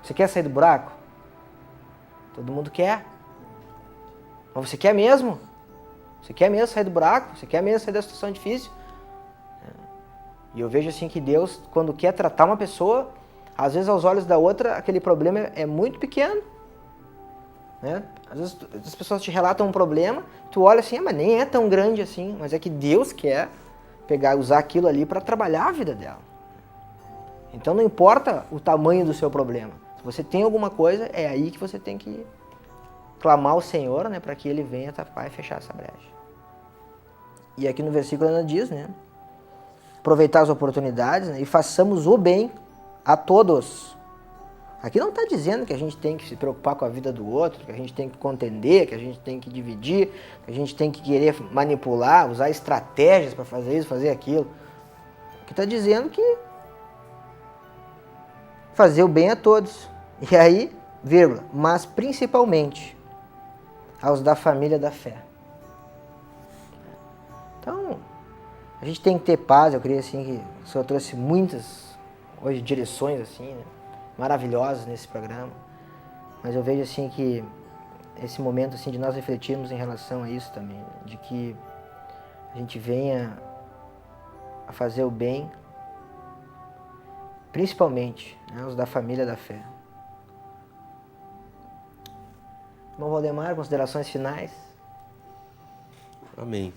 Você quer sair do buraco? Todo mundo quer. Mas você quer mesmo? Você quer mesmo sair do buraco? Você quer mesmo sair da situação difícil? E eu vejo assim que Deus, quando quer tratar uma pessoa, às vezes aos olhos da outra, aquele problema é muito pequeno, né? Às vezes as pessoas te relatam um problema, tu olha assim, mas nem é tão grande assim, mas é que Deus quer usar aquilo ali para trabalhar a vida dela. Então não importa o tamanho do seu problema. Se você tem alguma coisa, é aí que você tem que clamar ao Senhor, né, para que Ele venha tapar e fechar essa brecha. E aqui no versículo ela diz, né, aproveitar as oportunidades, né, e façamos o bem a todos. Aqui não está dizendo que a gente tem que se preocupar com a vida do outro, que a gente tem que contender, que a gente tem que dividir, que a gente tem que querer manipular, usar estratégias para fazer isso, fazer aquilo. Aqui está dizendo que fazer o bem a todos. E aí, vírgula, mas principalmente aos da família da fé. Então, a gente tem que ter paz. Eu creio assim que o Senhor trouxe muitas hoje direções assim, né, maravilhosas nesse programa, mas eu vejo assim que esse momento assim de nós refletirmos em relação a isso também, né, de que a gente venha a fazer o bem, principalmente, né, os da família da fé. Irmão Valdemar, considerações finais? Amém.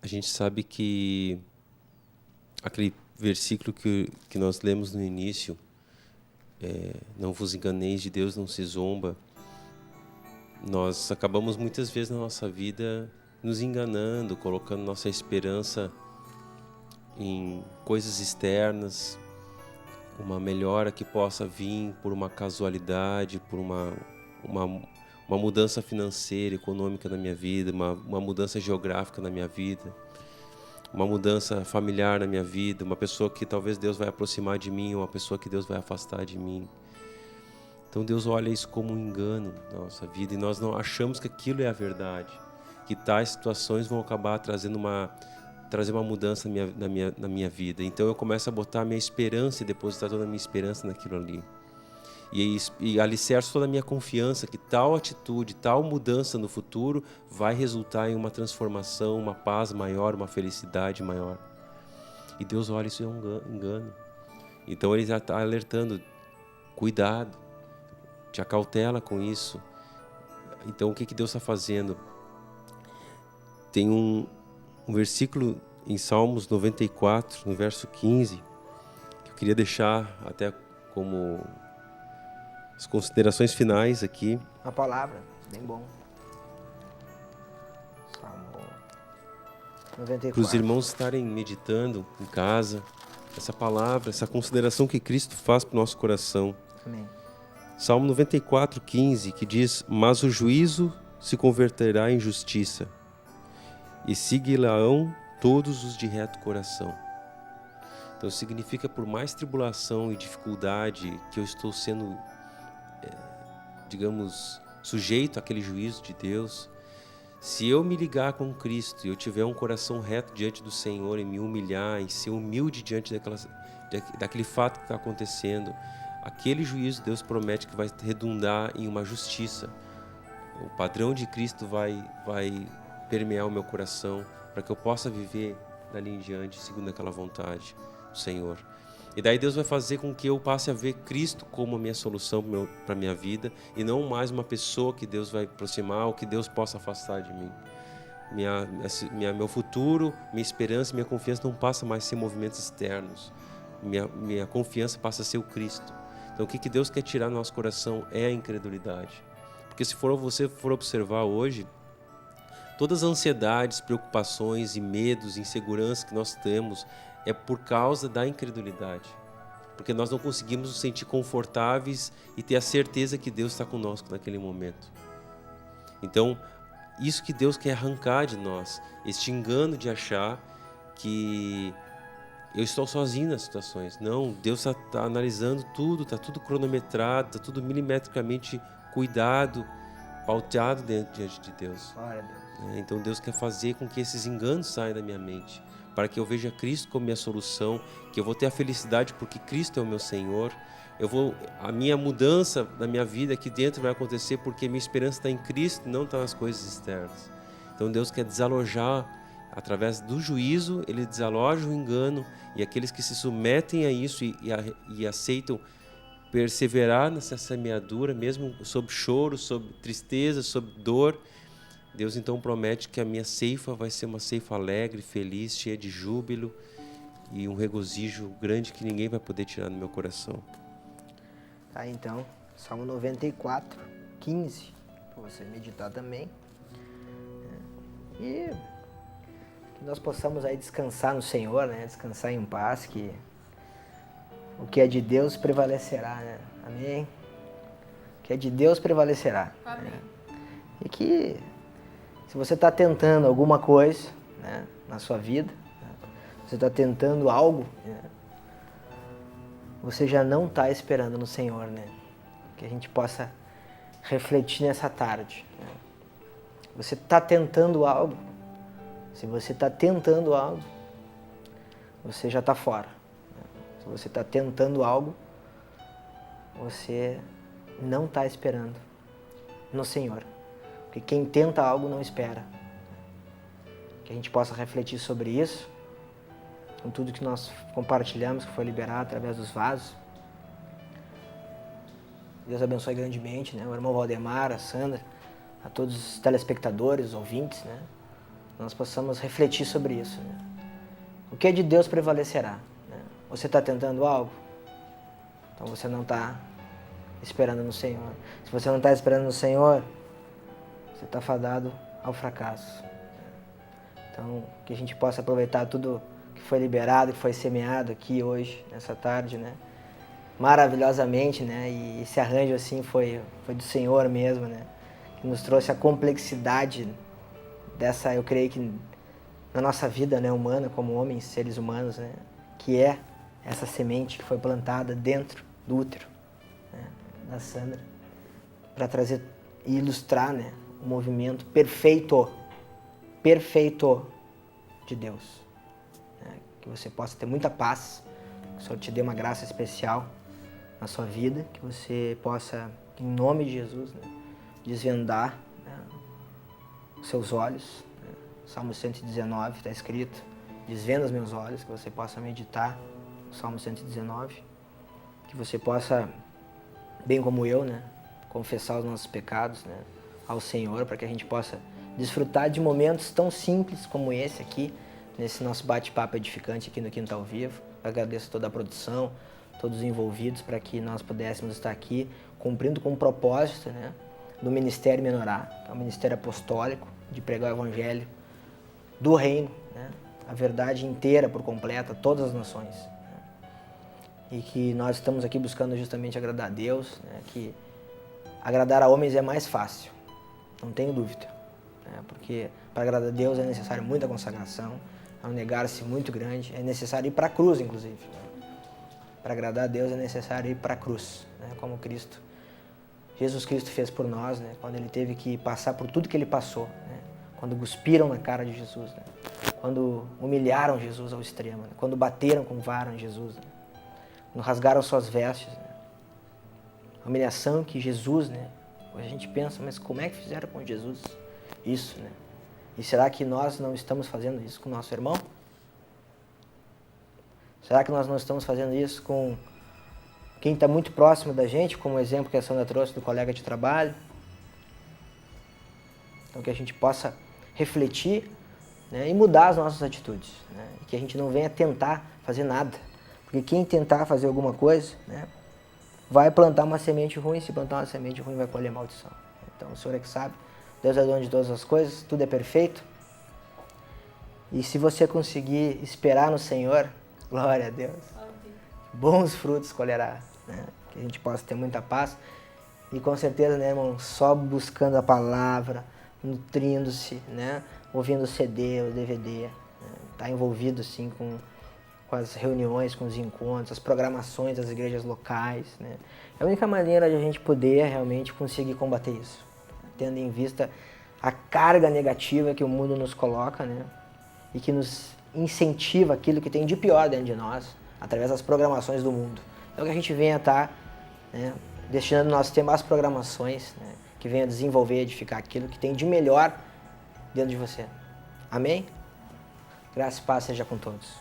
A gente sabe que aquele versículo que nós lemos no início, não vos enganeis, de Deus não se zomba, nós acabamos muitas vezes na nossa vida nos enganando, colocando nossa esperança em coisas externas, uma melhora que possa vir por uma casualidade, por uma mudança financeira, econômica na minha vida, uma mudança geográfica na minha vida, uma mudança familiar na minha vida, uma pessoa que talvez Deus vai aproximar de mim, uma pessoa que Deus vai afastar de mim. Então Deus olha isso como um engano na nossa vida e nós não achamos que aquilo é a verdade, que tais situações vão acabar trazer uma mudança na minha vida. Então eu começo a botar a minha esperança e depositar toda a minha esperança naquilo ali. E alicerço toda a minha confiança que tal atitude, tal mudança no futuro vai resultar em uma transformação, uma paz maior, uma felicidade maior. E Deus olha, isso é um engano. Então Ele já está alertando, cuidado, te acautela com isso. Então o que Deus está fazendo? Tem um versículo em Salmos 94, no verso 15, que eu queria deixar até como as considerações finais aqui. Uma palavra, bem bom. Salmo 94. Para os irmãos estarem meditando em casa, essa palavra, essa consideração que Cristo faz para o nosso coração. Amém. Salmo 94, 15, que diz: mas o juízo se converterá em justiça, e seguirão todos os de reto coração. Então significa, por mais tribulação e dificuldade que eu estou sendo, digamos, sujeito àquele juízo de Deus, se eu me ligar com Cristo e eu tiver um coração reto diante do Senhor, e me humilhar, e ser humilde diante daquele fato que está acontecendo, aquele juízo Deus promete que vai redundar em uma justiça. O padrão de Cristo vai permear o meu coração para que eu possa viver dali em diante segundo aquela vontade do Senhor. E daí Deus vai fazer com que eu passe a ver Cristo como a minha solução para a minha vida e não mais uma pessoa que Deus vai aproximar ou que Deus possa afastar de mim. Meu futuro, minha esperança, minha confiança não passa mais a ser movimentos externos. Minha confiança passa a ser o Cristo. Então o que Deus quer tirar do nosso coração é a incredulidade. Porque se você for observar hoje, todas as ansiedades, preocupações e medos, inseguranças que nós temos é por causa da incredulidade. Porque nós não conseguimos nos sentir confortáveis e ter a certeza que Deus está conosco naquele momento. Então, isso que Deus quer arrancar de nós, este engano de achar que eu estou sozinho nas situações. Não, Deus está analisando tudo, está tudo cronometrado, está tudo milimetricamente cuidado, pauteado diante de Deus. Glória a Deus. Então Deus quer fazer com que esses enganos saiam da minha mente, para que eu veja Cristo como minha solução, que eu vou ter a felicidade porque Cristo é o meu Senhor. A minha mudança na minha vida aqui dentro vai acontecer porque minha esperança está em Cristo, não está nas coisas externas. Então Deus quer desalojar, através do juízo, Ele desaloja o engano, e aqueles que se submetem a isso e aceitam perseverar nessa semeadura, mesmo sob choro, sob tristeza, sob dor, Deus então promete que a minha ceifa vai ser uma ceifa alegre, feliz, cheia de júbilo e um regozijo grande que ninguém vai poder tirar do meu coração. Tá, então, Salmo 94, 15, para você meditar também. E que nós possamos aí descansar no Senhor, né? Descansar em paz, que o que é de Deus prevalecerá, né? Amém? O que é de Deus prevalecerá. Amém. Né? E que se você está tentando alguma coisa, né, na sua vida, né, você está tentando algo, né, você já não está esperando no Senhor, né? Que a gente possa refletir nessa tarde. Né? Você está tentando algo, se você está tentando algo, você já está fora. Se você está tentando algo, você não está esperando no Senhor. Porque quem tenta algo não espera. Que a gente possa refletir sobre isso, com tudo que nós compartilhamos, que foi liberado através dos vasos. Deus abençoe grandemente, né? O irmão Valdemar, a Sandra, a todos os telespectadores, os ouvintes, né? Nós possamos refletir sobre isso, né? O que é de Deus prevalecerá, né? Você está tentando algo? Então você não está esperando no Senhor. Se você não está esperando no Senhor, você está fadado ao fracasso. Então, que a gente possa aproveitar tudo que foi liberado, que foi semeado aqui hoje, nessa tarde, né? Maravilhosamente, né? E esse arranjo, assim, foi do Senhor mesmo, né? Que nos trouxe a complexidade dessa, eu creio que na nossa vida, né, humana, como homens, seres humanos, né? Que é essa semente que foi plantada dentro do útero, né, da Sandra, para trazer e ilustrar, né, o movimento perfeito de Deus. Né? Que você possa ter muita paz, que o Senhor te dê uma graça especial na sua vida, que você possa, em nome de Jesus, né, desvendar, né, os seus olhos. Né? Salmo 119 está escrito, desvenda os meus olhos, que você possa meditar no Salmo 119, que você possa, bem como eu, né, confessar os nossos pecados, né, ao Senhor, para que a gente possa desfrutar de momentos tão simples como esse aqui, nesse nosso bate-papo edificante aqui no Quinto ao Vivo. Eu agradeço toda a produção, todos os envolvidos, para que nós pudéssemos estar aqui cumprindo com o propósito, né, do Ministério Menorá, que é um ministério apostólico de pregar o Evangelho do Reino, né, a verdade inteira por completa, todas as nações. Né, e que nós estamos aqui buscando justamente agradar a Deus, né, que agradar a homens é mais fácil, não tenho dúvida. Né, porque para agradar a Deus é necessário muita consagração, é um negar-se muito grande, é necessário ir para a cruz, inclusive. Né. Para agradar a Deus é necessário ir para a cruz, né, como Cristo. Jesus Cristo fez por nós, né, quando ele teve que passar por tudo que ele passou, né, quando cuspiram na cara de Jesus, né, quando humilharam Jesus ao extremo, né, quando bateram com vara em Jesus, né, quando rasgaram suas vestes. Né, a humilhação que Jesus, né, a gente pensa, mas como é que fizeram com Jesus isso, né? E será que nós não estamos fazendo isso com o nosso irmão? Será que nós não estamos fazendo isso com quem está muito próximo da gente, como o exemplo que a Sandra trouxe do colega de trabalho? Então que a gente possa refletir, né, e mudar as nossas atitudes, né, e que a gente não venha tentar fazer nada, porque quem tentar fazer alguma coisa, né, vai plantar uma semente ruim, se plantar uma semente ruim vai colher maldição. Então o Senhor é que sabe, Deus é dono de todas as coisas, tudo é perfeito, e se você conseguir esperar no Senhor, glória a Deus, bons frutos colherá, né? Que a gente possa ter muita paz e com certeza, né, irmão, só buscando a palavra, nutrindo-se, né, ouvindo o CD, o DVD, né? Tá envolvido assim com as reuniões, com os encontros, as programações das igrejas locais, né? É a única maneira de a gente poder realmente conseguir combater isso, tendo em vista a carga negativa que o mundo nos coloca, né, e que nos incentiva aquilo que tem de pior dentro de nós, através das programações do mundo. Então que a gente venha estar, né, destinando nosso tempo às programações, né, que venha desenvolver, edificar aquilo que tem de melhor dentro de você. Amém? Graça e paz seja com todos.